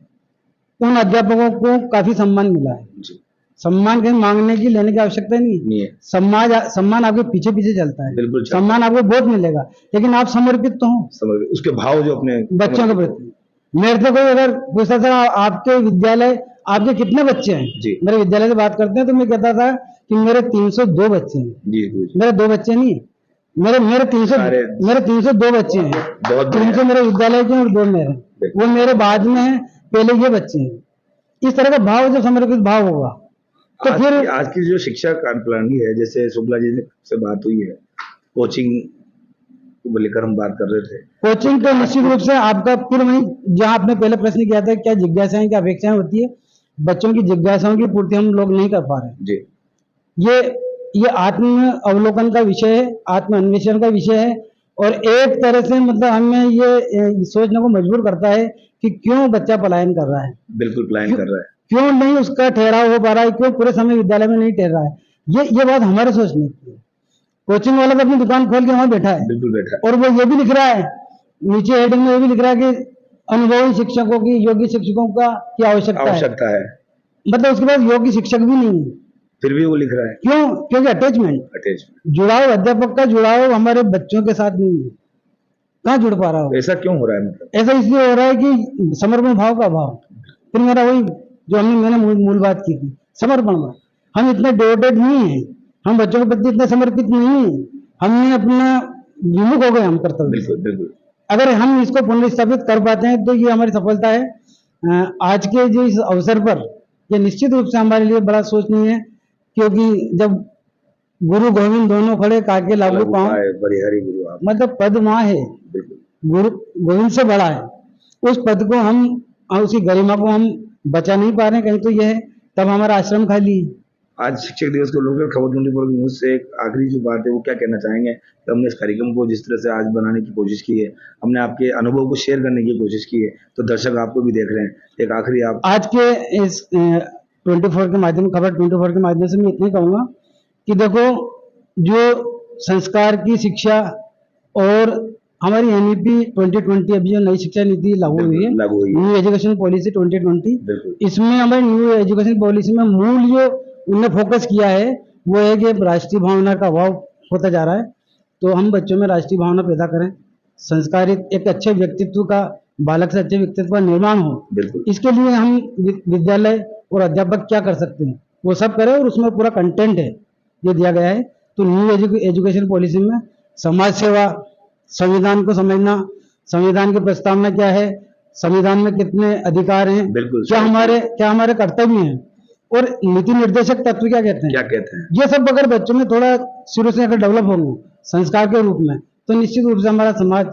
S6: उन अध्यापकों को काफी सम्मान मिला है।
S2: जी।
S6: सम्मान कहीं मांगने की लेने की आवश्यकता नहीं है। सम्मान आपके पीछे पीछे चलता है।
S2: बिल्कुल चलता है।
S6: सम्मान आपको बहुत मिलेगा, लेकिन आप समर्पित तो हो
S2: समझ गए। उसके भाव जो अपने
S6: बच्चों के प्रति। मेरे से कोई अगर पूछता था आपके विद्यालय आपके कितने बच्चे हैं,
S2: जी।
S6: मेरे विद्यालय से बात करते हैं तो मैं कहता था कि मेरे 302 बच्चे हैं।
S2: जी जी।
S6: मेरे 2 बच्चे नहीं है, मेरे 302 बच्चे हैं।
S2: बहुत
S6: 300 मेरे विद्यालय के और 2 मेरे, वो मेरे बाद में है, पहले ये बच्चे हैं। इस तरह का भाव जब समर्पित भाव होगा तो फिर
S2: आज की जो शिक्षा कार्यप्रणाली है, जैसे शुक्ला जी से बात हुई है, कोचिंग को लेकर हम बात कर रहे थे।
S6: कोचिंग तो निश्चित रूप से आपका फिर वही जहां आपने पहले प्रश्न किया था, क्या जिज्ञासाएं क्या अपेक्षाएं होती है, बच्चों की जिज्ञासाओं की पूर्ति हम लोग नहीं कर पा रहे हैं।
S2: जी।
S6: ये आत्म अवलोकन का विषय है, आत्म अन्वेषण का विषय है, और एक तरह से मतलब हमें ये सोचने को मजबूर करता है कि क्यों बच्चा पलायन कर रहा है।
S2: बिल्कुल पलायन कर रहा है।
S6: क्यों नहीं उसका ठहराव हो पा रहा है, क्यों पूरे समय विद्यालय में नहीं ठहर रहा है। ये बात हमारे सोचने की है। कोचिंग वाला तो अपनी दुकान खोल के वहां बैठा है,
S2: बिल्कुल बैठा है,
S6: और वो ये भी लिख रहा है नीचे हेडिंग में, ये भी लिख रहा है कि अनुभवी शिक्षकों की, योग्य शिक्षकों की आवश्यकता है। मतलब उसके पास योग्य शिक्षक भी नहीं है,
S2: फिर भी वो लिख रहा है।
S6: क्यों? क्योंकि अटैचमेंट, जुड़ाव, अध्यापक का जुड़ाव हमारे बच्चों के साथ नहीं है। कहाँ जुड़ पा रहा हो?
S2: ऐसा क्यों हो रहा है? मतलब
S6: ऐसा इसलिए हो रहा है कि समर्पण भाव का अभाव। फिर मेरा वही जो मैंने मूल बात की थी, समर्पण भाव। हम इतने डिवोटेड नहीं है, हम बच्चों के प्रति इतने समर्पित नहीं है, हमने अपना विमुख हो गए हम कर्तव्य।
S2: बिल्कुल बिल्कुल।
S6: अगर हम इसको पुनर्स्थापित कर पाते हैं तो ये हमारी सफलता है। आज के जो इस अवसर पर ये निश्चित रूप से हमारे लिए बड़ा सोचनीय है, क्योंकि जब गुरु गोविंद दोनों खड़े काके लागू पांव,
S2: बलिहारी गुरु आप।
S6: मतलब पद वहां है, गुरु गोविंद से बड़ा है। उस पद को हम, उसी गरिमा को हम बचा नहीं पा रहे हैं, कहीं तो यह है, तब हमारा आश्रम खाली है।
S2: आज शिक्षक दिवस को लेकर खबर 24 न्यूज से एक आखिरी जो बात है वो क्या कहना चाहेंगे? तो हमने इस कार्यक्रम को जिस तरह से आज बनाने की कोशिश की है, हमने आपके अनुभव को शेयर करने की कोशिश की है, तो दर्शक आपको भी देख रहे हैं। एक आखिरी आप
S6: आज के इस 24 के माध्यम, खबर 24 के माध्यम से मैं इतना ही कहूंगा कि देखो, जो संस्कार की शिक्षा और हमारी एनईपी 2020, अभी जो नई शिक्षा नीति लागू हुई है, न्यू एजुकेशन पॉलिसी 2020, इसमें हमारी न्यू एजुकेशन पॉलिसी में मूल जो उन्होंने फोकस किया है वो है कि राष्ट्रीय भावना का अभाव होता जा रहा है। तो हम बच्चों में राष्ट्रीय भावना पैदा करें, संस्कारित एक अच्छे व्यक्तित्व का, बालक से अच्छे व्यक्तित्व का निर्माण हो। इसके लिए हम विद्यालय और अध्यापक क्या कर सकते हैं वो सब करें, और उसमें पूरा कंटेंट है ये दिया गया है। तो न्यू एजुकेशन पॉलिसी में समाज सेवा, संविधान को समझना, संविधान की प्रस्तावना क्या है, संविधान में कितने अधिकार हैं, क्या हमारे कर्तव्य हैं, और नीति निर्देशक तत्व क्या कहते हैं, ये सब अगर बच्चों में थोड़ा शुरू से अगर डेवलप होंगे संस्कार के रूप में, तो निश्चित रूप से हमारा समाज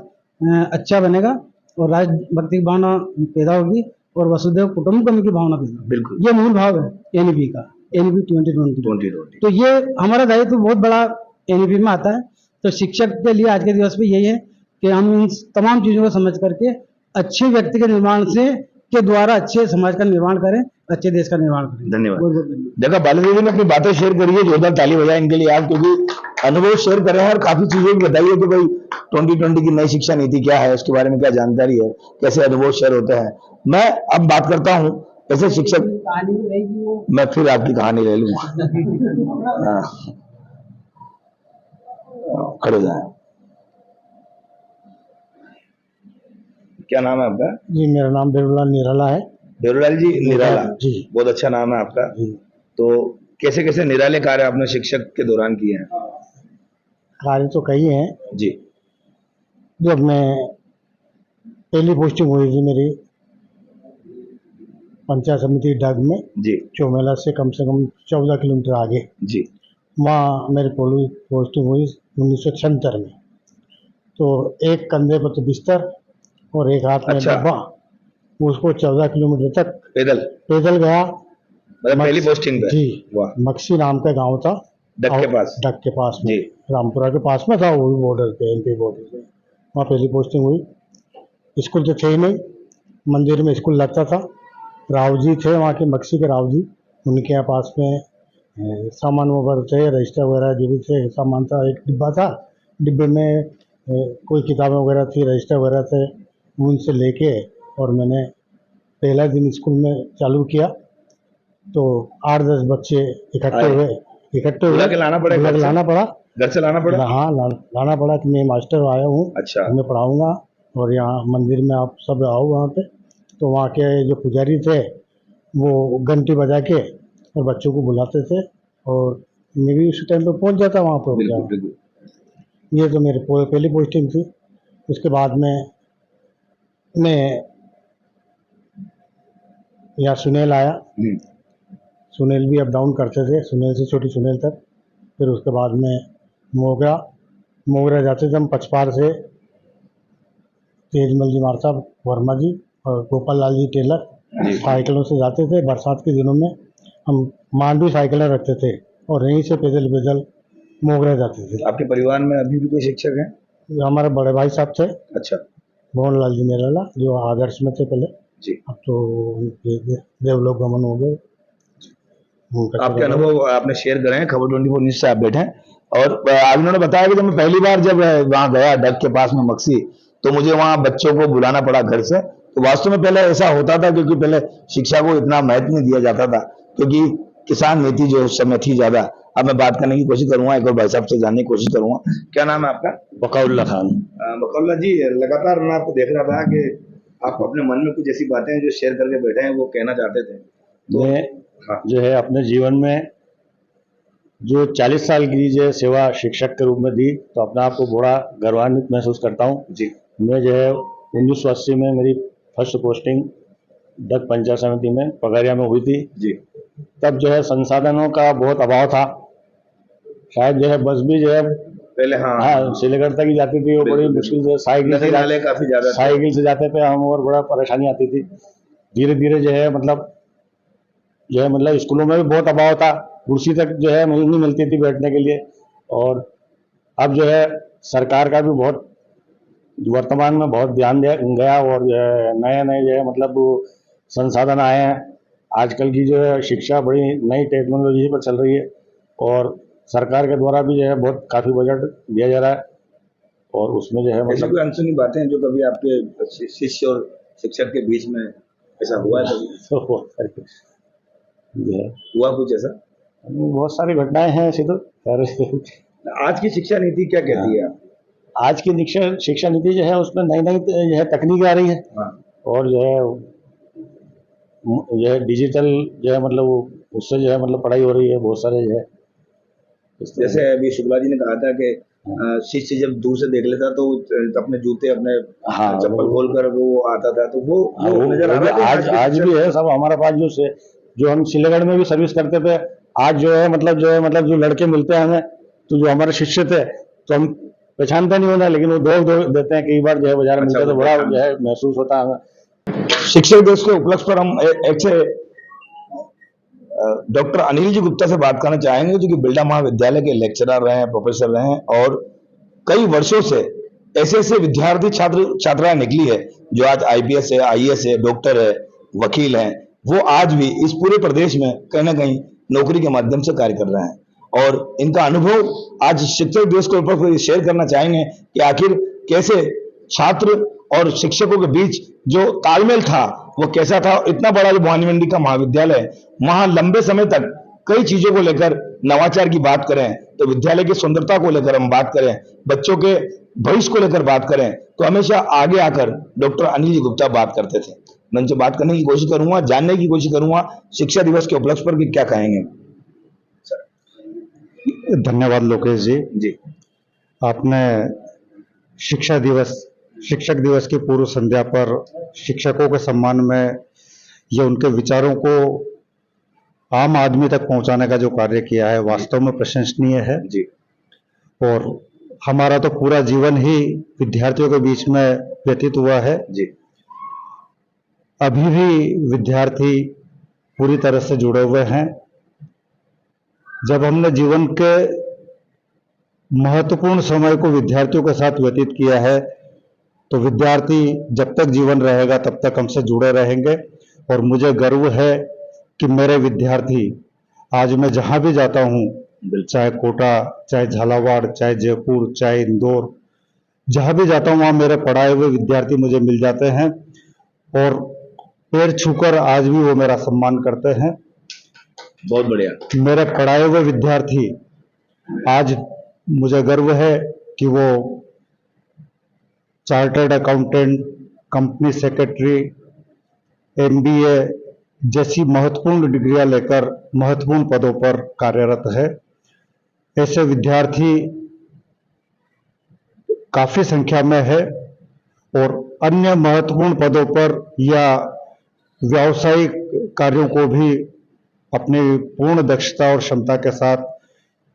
S6: अच्छा बनेगा और राष्ट्रभक्ति की भावना पैदा होगी और वसुधैव कुटुंबकम की भावना पैदा होगी। बिल्कुल, ये मूल भाव है एनईपी का, एनईपी 2020। तो ये हमारा दायित्व बहुत बड़ा एनईपी में आता है। तो शिक्षक के लिए आज के दिवस पे यही है कि हम इन तमाम चीजों को समझ करके अच्छे व्यक्ति के निर्माण के द्वारा अच्छे समाज का निर्माण करें, अच्छे देश का निर्माण करें।
S2: धन्यवाद। देखा, बालादेवी ने अपनी बातें शेयर करी है, जोरदार ताली बजाए इनके लिए आप, क्योंकि अनुभव शेयर कर रहे हैं और काफी चीजें भी बताइए कि भाई 2020 की नई शिक्षा नीति क्या है, उसके बारे में क्या जानकारी है, कैसे अनुभव शेयर होते हैं। मैं अब बात करता हूँ ऐसे शिक्षक, मैं फिर आपकी कहानी ले लूंगा। खड़े जाए। क्या नाम है आपका?
S4: जी, मेरा नाम बेरुलाल निराला है।
S2: बेरुलाल जी निराला
S4: जी,
S2: बहुत अच्छा नाम है आपका। तो कैसे कैसे निराले कार्य आपने शिक्षक के दौरान किए हैं?
S7: कार्य तो कई हैं।
S2: जी
S7: जब मैं पहली पोस्टिंग हुई थी मेरी पंचायत समिति डग में,
S2: जी
S7: चौमेला से कम 14 किलोमीटर आगे,
S2: जी
S7: वहाँ मेरी पोस्टिंग हुई 1976 में। तो एक कंधे पर तो बिस्तर और एक हाथ में
S2: अच्छा।
S7: डब्बा, उसको 14 किलोमीटर तक
S2: पैदल,
S7: पैदल गया।
S2: मतलब पहली पोस्टिंग पे?
S7: जी,
S2: वाह।
S7: मक्सी नाम का गांव था,
S2: डग के पास?
S7: डग के पास में,
S2: जी
S7: रामपुरा के पास में था, वो भी बॉर्डर पे, एमपी बॉर्डर पे। वहाँ पहली पोस्टिंग हुई। स्कूल तो थे ही नहीं, मंदिर में स्कूल लगता था। राव जी थे वहाँ के, मक्सी के राव जी, उनके यहाँ पास में सामान वगैरह थे, रजिस्टर वगैरह जो भी थे, सामान था। एक डिब्बा था, डिब्बे में कोई किताबें वगैरह थी, रजिस्टर वगैरह थे, उनसे लेके और मैंने पहला दिन स्कूल में चालू किया। तो 8-10 बच्चे इकट्ठे हुए।
S2: बुला के लाना पड़ेगा?
S7: बुला के लाना पड़ा,
S2: घर से लाना पड़ा?
S7: हाँ लाना पड़ा कि मैं मास्टर आया हूँ,
S2: अच्छा।
S7: मैं पढ़ाऊँगा और यहाँ मंदिर में आप सब आओ वहाँ पे। तो वहाँ के जो पुजारी थे वो घंटी बजा के और बच्चों को बुलाते थे और मैं भी उसी टाइम पे पहुँच जाता वहाँ पर।
S2: बिल्कुल बिल्कुल।
S7: ये तो मेरी पहली पोस्टिंग थी। उसके बाद में मैं यहाँ सुनेल आया। सुनेल भी अप डाउन करते थे, सुनेल से छोटी सुनेल तक। फिर उसके बाद में मोगरा जाते थे हम पचपार से, तेजमल जी मार साहब, वर्मा जी और गोपाल लाल जी टेलर साइकिलों से जाते थे। बरसात के दिनों में हम मांडवी साइकिलें रखते थे और यहीं से पैदल मोगरा जाते थे।
S2: आपके परिवार में अभी भी कोई शिक्षक हैं?
S7: हमारे बड़े भाई साहब थे,
S2: अच्छा
S7: मोहन लाल जी नेराला, जो आदर्श में थे पहले,
S2: जी।
S7: अब तो उनके देवलोक गमन हो गए।
S2: आपके अनुभव आपने शेयर करे हैं, खबर 24 न्यूज से आप बैठे हैं। और आज उन्होंने बताया कि जब मैं पहली बार जब वहाँ गया डग के पास में मक्सी, तो मुझे वहाँ बच्चों को बुलाना पड़ा घर से। तो वास्तव में पहले ऐसा होता था, क्योंकि पहले शिक्षा को इतना महत्व नहीं दिया जाता था, क्योंकि किसान नीति जो उस समय थी ज्यादा। अब मैं बात करने की कोशिश करूंगा, एक और भाई साहब से जानने की कोशिश करूंगा। क्या नाम है आपका?
S7: बकौल्ला खान।
S2: बकौल्ला जी, लगातार मैं आपको देख रहा था कि आप अपने मन में कुछ ऐसी बातें जो शेयर करके बैठे हैं, वो कहना चाहते थे। तो
S7: मैं जो है अपने जीवन में जो 40 साल की जो सेवा शिक्षक के रूप में दी, तो अपने आप को बड़ा गौरवान्वित महसूस करता हूँ
S2: जी।
S7: मैं जो है 1980 में मेरी फर्स्ट पोस्टिंग डग पंचायत समिति में पगरिया में हुई थी
S2: जी।
S7: तब जो है संसाधनों का बहुत अभाव था। शायद जो है बस भी जो है
S2: पहले
S7: हाँ सिलेगढ़ तक ही जाती थी, वो बड़ी मुश्किल से साइकिल से जाते थे हम, और बड़ा परेशानी आती थी। धीरे धीरे जो है मतलब स्कूलों में भी बहुत अभाव था, कुर्सी तक जो है नहीं मिलती थी बैठने के लिए। और अब जो है सरकार का भी बहुत वर्तमान में बहुत ध्यान दिया गया, और जो है नए जो है मतलब संसाधन आए हैं। आजकल की जो है शिक्षा बड़ी नई टेक्नोलॉजी पर चल रही है, और सरकार के द्वारा भी जो है बहुत काफ़ी बजट दिया जा रहा है, और उसमें जो है
S2: मतलब कोई अनसुनी बातें जो कभी आपके शिष्य और शिक्षक के बीच में ऐसा हुआ है कभी? हुआ कुछ ऐसा?
S7: बहुत सारी घटनाएं हैं ऐसी तो।
S2: आज की शिक्षा नीति क्या कहती है?
S7: आज की शिक्षा नीति जो है उसमें नई जो है तकनीक आ रही है, और जो है डिजिटल जो है मतलब उससे जो है मतलब पढ़ाई हो रही है बहुत सारे जो है।
S2: जैसे अभी शुक्ला जी ने कहा था कि शिष्य जब दूर से देख लेता तो अपने जूते अपने चप्पल खोल कर वो आता था, तो वो नजर आ रहा है।
S7: आज भी है सब हमारे पास जो हम सिलेगढ़ में भी सर्विस करते थे। आज जो है मतलब जो लड़के मिलते हैं हमें, तो जो हमारे शिष्य थे तो हम पहचानते नहीं होना, लेकिन वो दौड़ देते हैं कई बार जो है बाजार में मिलते तो बड़ा जो है महसूस होता है हमें।
S2: शिक्षक दिवस के उपलक्ष्य पर हम एक से डॉक्टर अनिल जी गुप्ता से बात करना चाहेंगे, जो कि बिरला महाविद्यालय के लेक्चरर रहे हैं, प्रोफेसर रहे हैं, और कई वर्षों से ऐसे विद्यार्थी छात्राएं निकली है जो आज आईपीएस है, आईएएस है, डॉक्टर है, वकील हैं। वो आज भी इस पूरे प्रदेश में कहीं ना कहीं नौकरी के माध्यम से कार्य कर रहे हैं, और इनका अनुभव आज शिक्षक दिवस के ऊपर शेयर करना चाहेंगे कि आखिर कैसे छात्र और शिक्षकों के बीच जो तालमेल था वो कैसा था। इतना बड़ा जो भवानी मंडी का महाविद्यालय, वहां लंबे समय तक कई चीजों को लेकर नवाचार की बात करें, तो विद्यालय की सुंदरता को लेकर हम बात करें, बच्चों के भविष्य को लेकर बात करें, तो हमेशा आगे आकर डॉक्टर अनिल जी गुप्ता बात करते थे। मैं उनसे बात करने की कोशिश करूंगा, जानने की कोशिश करूंगा शिक्षा दिवस के उपलक्ष्य पर कि क्या कहेंगे।
S7: धन्यवाद लोकेश जी। आपने शिक्षक दिवस की पूर्व संध्या पर शिक्षकों के सम्मान में ये उनके विचारों को आम आदमी तक पहुंचाने का जो कार्य किया है वास्तव में प्रशंसनीय है
S2: जी।
S7: और हमारा तो पूरा जीवन ही विद्यार्थियों के बीच में व्यतीत हुआ है
S2: जी।
S7: अभी भी विद्यार्थी पूरी तरह से जुड़े हुए हैं। जब हमने जीवन के महत्वपूर्ण समय को विद्यार्थियों के साथ व्यतीत किया है तो विद्यार्थी जब तक जीवन रहेगा तब तक हमसे जुड़े रहेंगे और मुझे गर्व है कि मेरे विद्यार्थी आज मैं जहां भी जाता हूं, चाहे कोटा, चाहे झालावाड़, चाहे जयपुर, चाहे इंदौर, जहां भी जाता हूं वहां मेरे पढ़ाए हुए विद्यार्थी मुझे मिल जाते हैं और पैर छूकर आज भी वो मेरा सम्मान करते हैं।
S2: बहुत बढ़िया।
S7: मेरे पढ़ाए हुए विद्यार्थी आज मुझे गर्व है कि वो chartered accountant, company secretary, MBA जैसी महत्वपूर्ण डिग्रियां लेकर महत्वपूर्ण पदों पर कार्यरत है। ऐसे विद्यार्थी काफी संख्या में है और अन्य महत्वपूर्ण पदों पर या व्यावसायिक कार्यों को भी अपनी पूर्ण दक्षता और क्षमता के साथ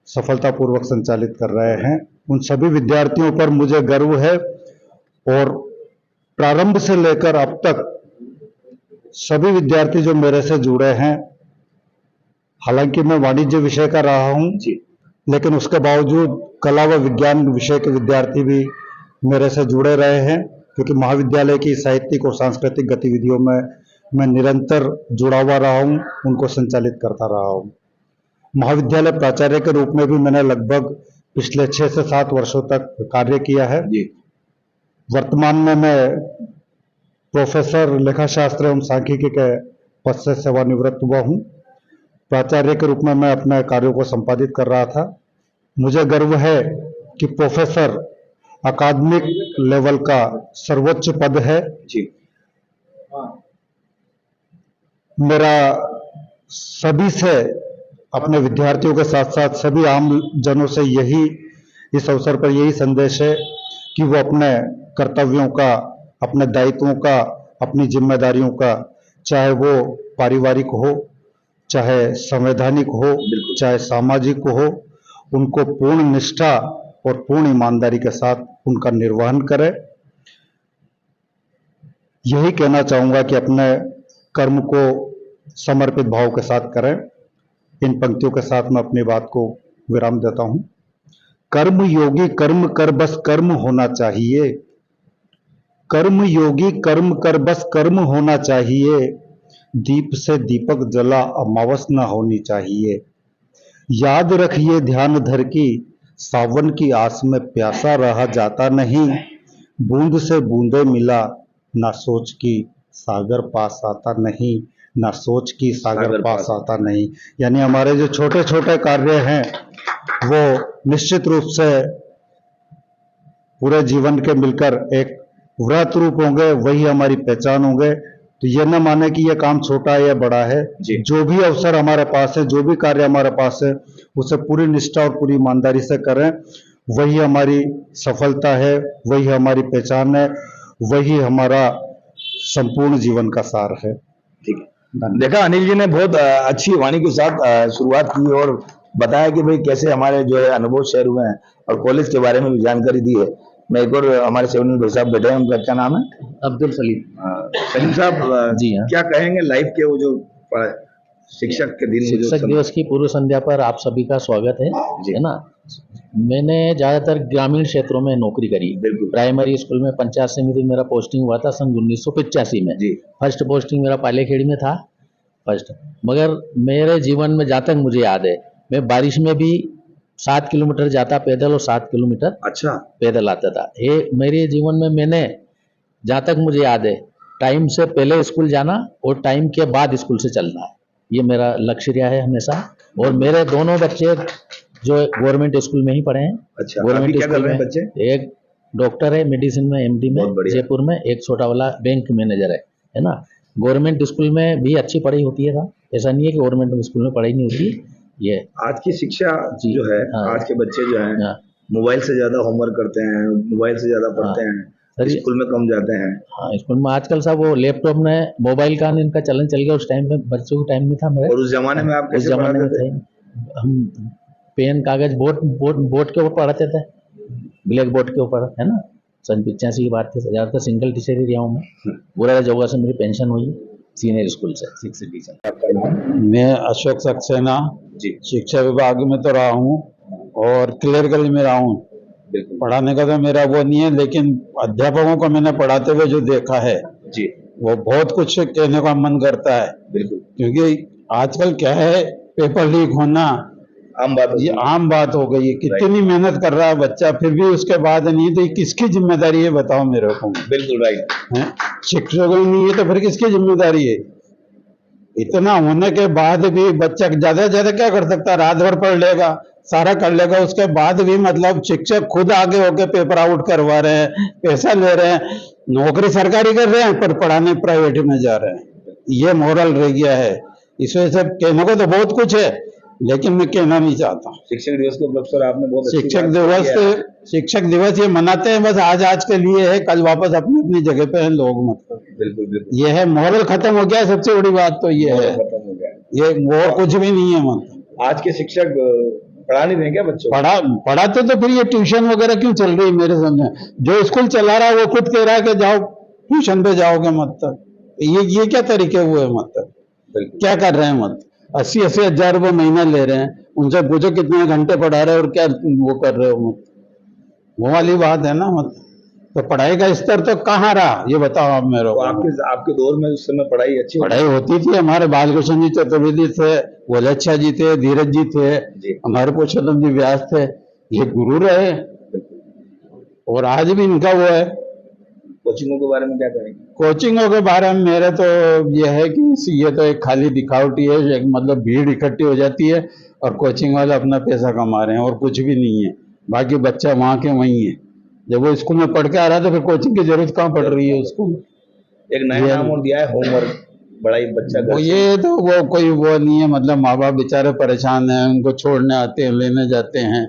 S7: सफलतापूर्वक संचालित कर रहे हैं। उन सभी विद्यार्थियों पर मुझे गर्व है और प्रारंभ से लेकर अब तक सभी विद्यार्थी जो मेरे से जुड़े हैं, हालांकि मैं वाणिज्य विषय का रहा हूं
S2: जी,
S7: लेकिन उसके बावजूद कला व विज्ञान विषय के विद्यार्थी भी मेरे से जुड़े रहे हैं क्योंकि महाविद्यालय की साहित्यिक और सांस्कृतिक गतिविधियों में मैं निरंतर जुड़ा हुआ रहा हूं, उनको संचालित करता रहा हूं। महाविद्यालय प्राचार्य के रूप में भी मैंने लगभग पिछले 6 से 7 वर्षों तक कार्य किया है
S2: जी।
S7: वर्तमान में मैं प्रोफेसर लेखाशास्त्र एवं सांख्यिकी के पद से सेवानिवृत्त हुआ हूं। प्राचार्य के रूप में मैं अपने कार्यों को संपादित कर रहा था। मुझे गर्व है कि प्रोफेसर अकादमिक लेवल का सर्वोच्च पद है
S2: जी।
S7: मेरा सभी से, अपने विद्यार्थियों के साथ साथ सभी आम जनों से यही, इस अवसर पर यही संदेश है कि वो अपने कर्तव्यों का, अपने दायित्वों का, अपनी जिम्मेदारियों का, चाहे वो पारिवारिक हो, चाहे संवैधानिक हो, चाहे सामाजिक हो, उनको पूर्ण निष्ठा और पूर्ण ईमानदारी के साथ उनका निर्वहन करें। यही कहना चाहूंगा कि अपने कर्म को समर्पित भाव के साथ करें। इन पंक्तियों के साथ मैं अपनी बात को विराम देता हूं। कर्म योगी कर्म कर बस कर्म होना चाहिए, कर्म योगी कर्म कर बस कर्म होना चाहिए, दीप से दीपक जला अमावस न होनी चाहिए। याद रखिए ध्यान धर की, सावन की आस में प्यासा रहा जाता नहीं, बूंद से बूंदे मिला ना सोच की सागर पास आता नहीं, ना सोच की सागर पास आता नहीं। यानी हमारे जो छोटे छोटे कार्य हैं वो निश्चित रूप से पूरे जीवन के मिलकर एक व्रत रूप होंगे, वही हमारी पहचान होंगे। तो ये न माने कि ये काम छोटा है या बड़ा है, जो भी अवसर हमारे पास है, जो भी कार्य हमारे पास है, उसे पूरी निष्ठा और पूरी ईमानदारी से करें। वही हमारी सफलता है, वही हमारी पहचान है, वही हमारा संपूर्ण जीवन का सार है।
S2: ठीक है। देखा, अनिल जी ने बहुत अच्छी वाणी के साथ शुरुआत की और बताया कि भाई कैसे हमारे जो है अनुभव शेयर हुए हैं और कॉलेज के बारे में भी जानकारी दी है। मैं एक और हमारे सेवनी भाई साहब बैठे हैं, उनका क्या नाम है?
S8: अब्दुल सलीम।
S2: सलीम साहब
S8: जी हाँ।
S2: क्या कहेंगे लाइफ के वो जो शिक्षक के दिन,
S8: शिक्षक दिवस की पूर्व संध्या पर आप सभी का स्वागत है ना। मैंने ज्यादातर ग्रामीण क्षेत्रों में नौकरी करी। प्राइमरी स्कूल में पंचायत समिति मेरा पोस्टिंग हुआ था सन 1985 में। फर्स्ट पोस्टिंग मेरा पालेखेड़ी में था फर्स्ट। मगर मेरे जीवन में जहाँ तक मुझे याद है, मैं बारिश में भी 7 किलोमीटर जाता पैदल और 7 किलोमीटर
S2: अच्छा
S8: पैदल आता था। ये मेरे जीवन में मैंने जहाँ तक मुझे याद है, टाइम से पहले स्कूल जाना और टाइम के बाद स्कूल से चलना है, ये मेरा लक्ष्य रहा है हमेशा। और मेरे दोनों बच्चे जो गवर्नमेंट स्कूल में ही पढ़े हैं।
S2: अच्छा,
S8: गवर्नमेंट
S2: क्या कर
S8: स्कूल
S2: रहे हैं
S8: में
S2: बच्चे?
S8: एक डॉक्टर है मेडिसिन में, एमडी में जयपुर में, एक छोटा वाला बैंक मैनेजर है ना। गवर्नमेंट स्कूल में भी अच्छी पढ़ाई होती है। ऐसा नहीं है कि गवर्नमेंट स्कूल में पढ़ाई नहीं होती। ये
S2: आज की शिक्षा जो है, आज के बच्चे जो हैं मोबाइल से ज्यादा होमवर्क करते हैं, मोबाइल से ज्यादा पढ़ते हैं, स्कूल में कम जाते हैं।
S8: हाँ, स्कूल में आजकल सब वो लैपटॉप में मोबाइल का इनका चलन चल गया। उस टाइम में बच्चों के टाइम में था मेरे।
S2: और उस जमाने में आप
S8: उस
S2: कैसे
S8: जमाने में
S2: पढ़ाते थे?
S8: हम पेन कागज बोर्ड के ऊपर पढ़ाते थे, ब्लैक बोर्ड के ऊपर, है ना। सन 85 की बात थी। ज्यादातर सिंगल टीचर ही रहा हूँ मैं। पूरा जगह से मेरी पेंशन हुई सीनियर स्कूल से 6 टीचर।
S2: आपका नाम?
S3: मैं अशोक सक्सेना
S2: जी
S3: शिक्षा विभाग में तो रहा हूँ और क्लरिकल में रहा हूँ।
S2: बिल्कुल
S3: पढ़ाने का तो मेरा वो नहीं है, लेकिन अध्यापकों को मैंने पढ़ाते हुए जो देखा है
S2: जी,
S3: वो बहुत कुछ कहने का मन करता है।
S2: बिल्कुल
S3: क्योंकि आजकल क्या है, पेपर लीक होना
S2: आम बात
S3: ये आम बात हो गई है। कितनी मेहनत कर रहा है बच्चा, फिर भी उसके बाद नहीं, तो ये किसकी जिम्मेदारी है बताओ मेरे को।
S2: बिल्कुल राइट
S3: हैं? शिक्षकों की नहीं है तो फिर किसकी जिम्मेदारी है? इतना होने के बाद भी बच्चा ज्यादा से ज्यादा क्या कर सकता है? रात भर पढ़ लेगा, सारा कर लेगा, उसके बाद भी मतलब शिक्षक खुद आगे होके पेपर आउट करवा रहे हैं, पैसा ले रहे हैं। नौकरी सरकारी कर रहे हैं पर पढ़ाने प्राइवेट में जा रहे हैं। ये मॉरल रह गया है। इस वजह से कहने को तो बहुत कुछ है, लेकिन मैं कहना नहीं चाहता।
S2: शिक्षक दिवस के उपलक्ष्य पर आपने बहुत अच्छी
S3: शिक्षक
S2: बात
S3: दिवस
S2: की है।
S3: शिक्षक दिवस ये मनाते हैं बस आज के लिए है, कल वापस अपनी अपनी जगह पे हैं लोग। मतलब
S2: बिल्कुल बिल्कुल
S3: ये है, मॉरल खत्म हो गया है। सबसे बड़ी बात तो ये है,
S2: खत्म हो गया है।
S3: ये वो कुछ भी नहीं है। मतलब
S2: आज के शिक्षक पढ़ा नहीं रहे क्या बच्चों को?
S3: पढ़ाते तो फिर ये ट्यूशन वगैरह क्यों चल रही है मेरे सामने? जो स्कूल चला रहा है वो खुद कह रहा है कि जाओ ट्यूशन पे जाओगे। मतलब ये क्या तरीके हुए? मतलब
S2: बिल्कुल
S3: क्या कर रहे हैं? मतलब 80-80 हजार रुपये महीना ले रहे हैं, उनसे पूछो कितने घंटे पढ़ा रहे हो और क्या वो कर रहे हो। मतलब वो वाली बात है ना। मतलब तो पढ़ाई का स्तर तो कहाँ रहा ये बताओ आप मेरे
S2: तो
S3: को।
S2: आपके दौर में उस समय पढ़ाई अच्छी
S3: पढ़ाई होती थी। हमारे बालकृष्ण जी चतुर्वेदी थे, वलच्छा जी थे, धीरज जी थे, हमारे पुरुषोत्तम जी व्यास थे, ये गुरु रहे। और आज भी इनका वो है।
S2: कोचिंगों के बारे में क्या कहेंगे?
S3: कोचिंगों के बारे में मेरे तो ये है कि ये तो एक खाली दिखावटी है। एक मतलब भीड़ इकट्ठी हो जाती है और कोचिंग वाले अपना पैसा कमा रहे हैं और कुछ भी नहीं है। बाकी बच्चा वहाँ के वहीं है। जब वो स्कूल में पढ़ के आ रहा है तो फिर कोचिंग की जरूरत कहाँ पड़ रही है उसको?
S2: एक नया नाम और दिया है होमवर्क, बड़ा ही बच्चा
S3: वो ये तो वो कोई वो नहीं है। मतलब माँ बाप बेचारे परेशान हैं, उनको छोड़ने आते हैं, लेने जाते हैं,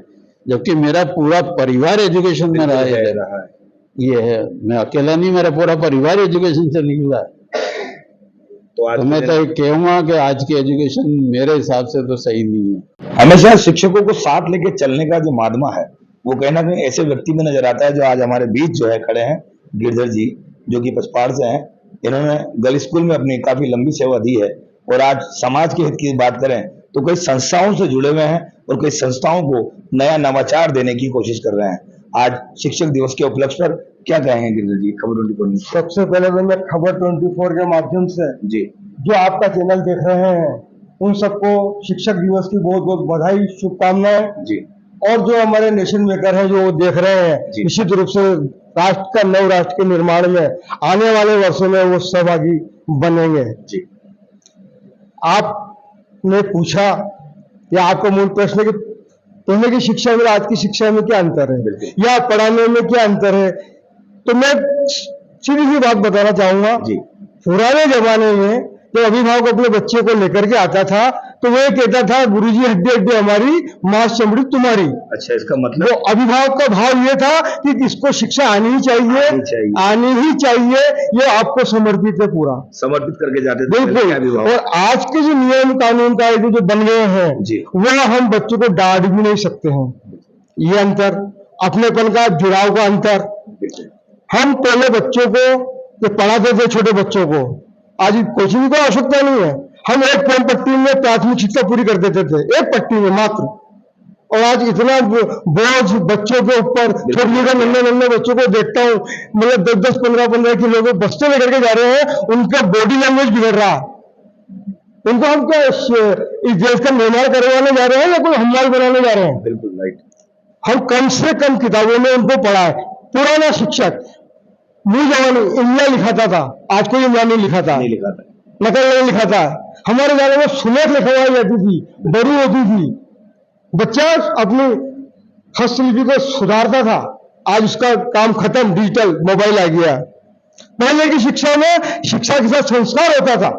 S3: जबकि मेरा पूरा परिवार एजुकेशन में रहा है। ये है, मैं अकेला नहीं, मेरा पूरा परिवार एजुकेशन से निकला है। तो मैं तो कहूँगा कि आज की एजुकेशन मेरे हिसाब से तो सही नहीं है।
S2: हमेशा शिक्षकों को साथ लेके चलने का जो माध्यम है वो कहीं ना कहीं ऐसे व्यक्ति में नजर आता है जो आज हमारे बीच जो है खड़े हैं, गिरधर जी, जो कि पचपाड़ से हैं। इन्होंने गर्ल्स स्कूल में अपनी काफी लंबी सेवा दी है और आज समाज के हित की बात करें तो कई संस्थाओं से जुड़े हुए हैं और कई संस्थाओं को नया नवाचार देने की कोशिश कर रहे हैं। आज शिक्षक दिवस के उपलक्ष्य पर क्या कहेंगे गिरधर जी? खबर 24।
S9: सबसे पहले तो मैं खबर 24 के माध्यम से
S2: जी
S9: जो आपका चैनल देख रहे हैं उन सबको शिक्षक दिवस की बहुत बहुत बधाई, शुभकामनाएं।
S2: जी।
S9: और जो हमारे नेशन मेकर हैं जो देख रहे हैं, निश्चित रूप से राष्ट्र का नव राष्ट्र के निर्माण में आने वाले वर्षों में वो सहभागी बनेंगे।
S2: जी।
S9: आपने पूछा या आपका मूल प्रश्न कि पहले की शिक्षा में आज की शिक्षा में क्या अंतर है या पढ़ाने में क्या अंतर है, तो मैं सीधी सी बात बताना चाहूंगा। पुराने जमाने में जब अभिभावक अपने बच्चे को लेकर के आता था तो वो कहता था गुरुजी हड्डी हड्डी हमारी, मांस चमड़ी तुम्हारी।
S2: अच्छा, इसका मतलब
S9: वो अभिभावक का भाव ये था कि इसको शिक्षा आनी ही चाहिए, आनी ही चाहिए, ये आपको समर्पित है, पूरा
S2: समर्पित करके जाते थे।
S9: बिल्कुल। और आज के जो नियम कानून कायदे जो बन गए हैं वह हम बच्चों को डांट भी नहीं सकते हैं। ये अंतर, अपनेपन का जुड़ाव का अंतर। हम पहले बच्चों को पढ़ाते थे, छोटे बच्चों को, आज कोचिंग की आवश्यकता नहीं है। हम एक पेन पट्टी में प्राथमिक शिक्षा पूरी कर देते थे, एक पट्टी में मात्र। और आज इतना बोझ बच्चों के ऊपर, छोटे नन्हे बच्चों को देखता हूँ, मतलब 10-10, 15-15 किलो के बस्ते लेकर के जा रहे हैं, उनका बॉडी लैंग्वेज बिगड़ रहा है। उनको हम क्या इस देश का निर्माण करवाने जा रहे हैं या कोई हमलाल बनाने जा रहे हैं?
S2: बिल्कुल राइट।
S9: हम कम से कम किताबों में उनको पढ़ाए। पुराना शिक्षक मुंह जवानी इमला लिखाता था, आज कोई इमला नहीं लिखाता, नकल नहीं लिखाता। हमारे ज़माने में सुलेख लिखवाई जाती थी, बड़ी होती थी, बच्चा अपनी हस्तलिपि को सुधारता था। आज उसका काम खत्म, डिजिटल मोबाइल आ गया। पहले की शिक्षा में शिक्षा के साथ संस्कार होता था,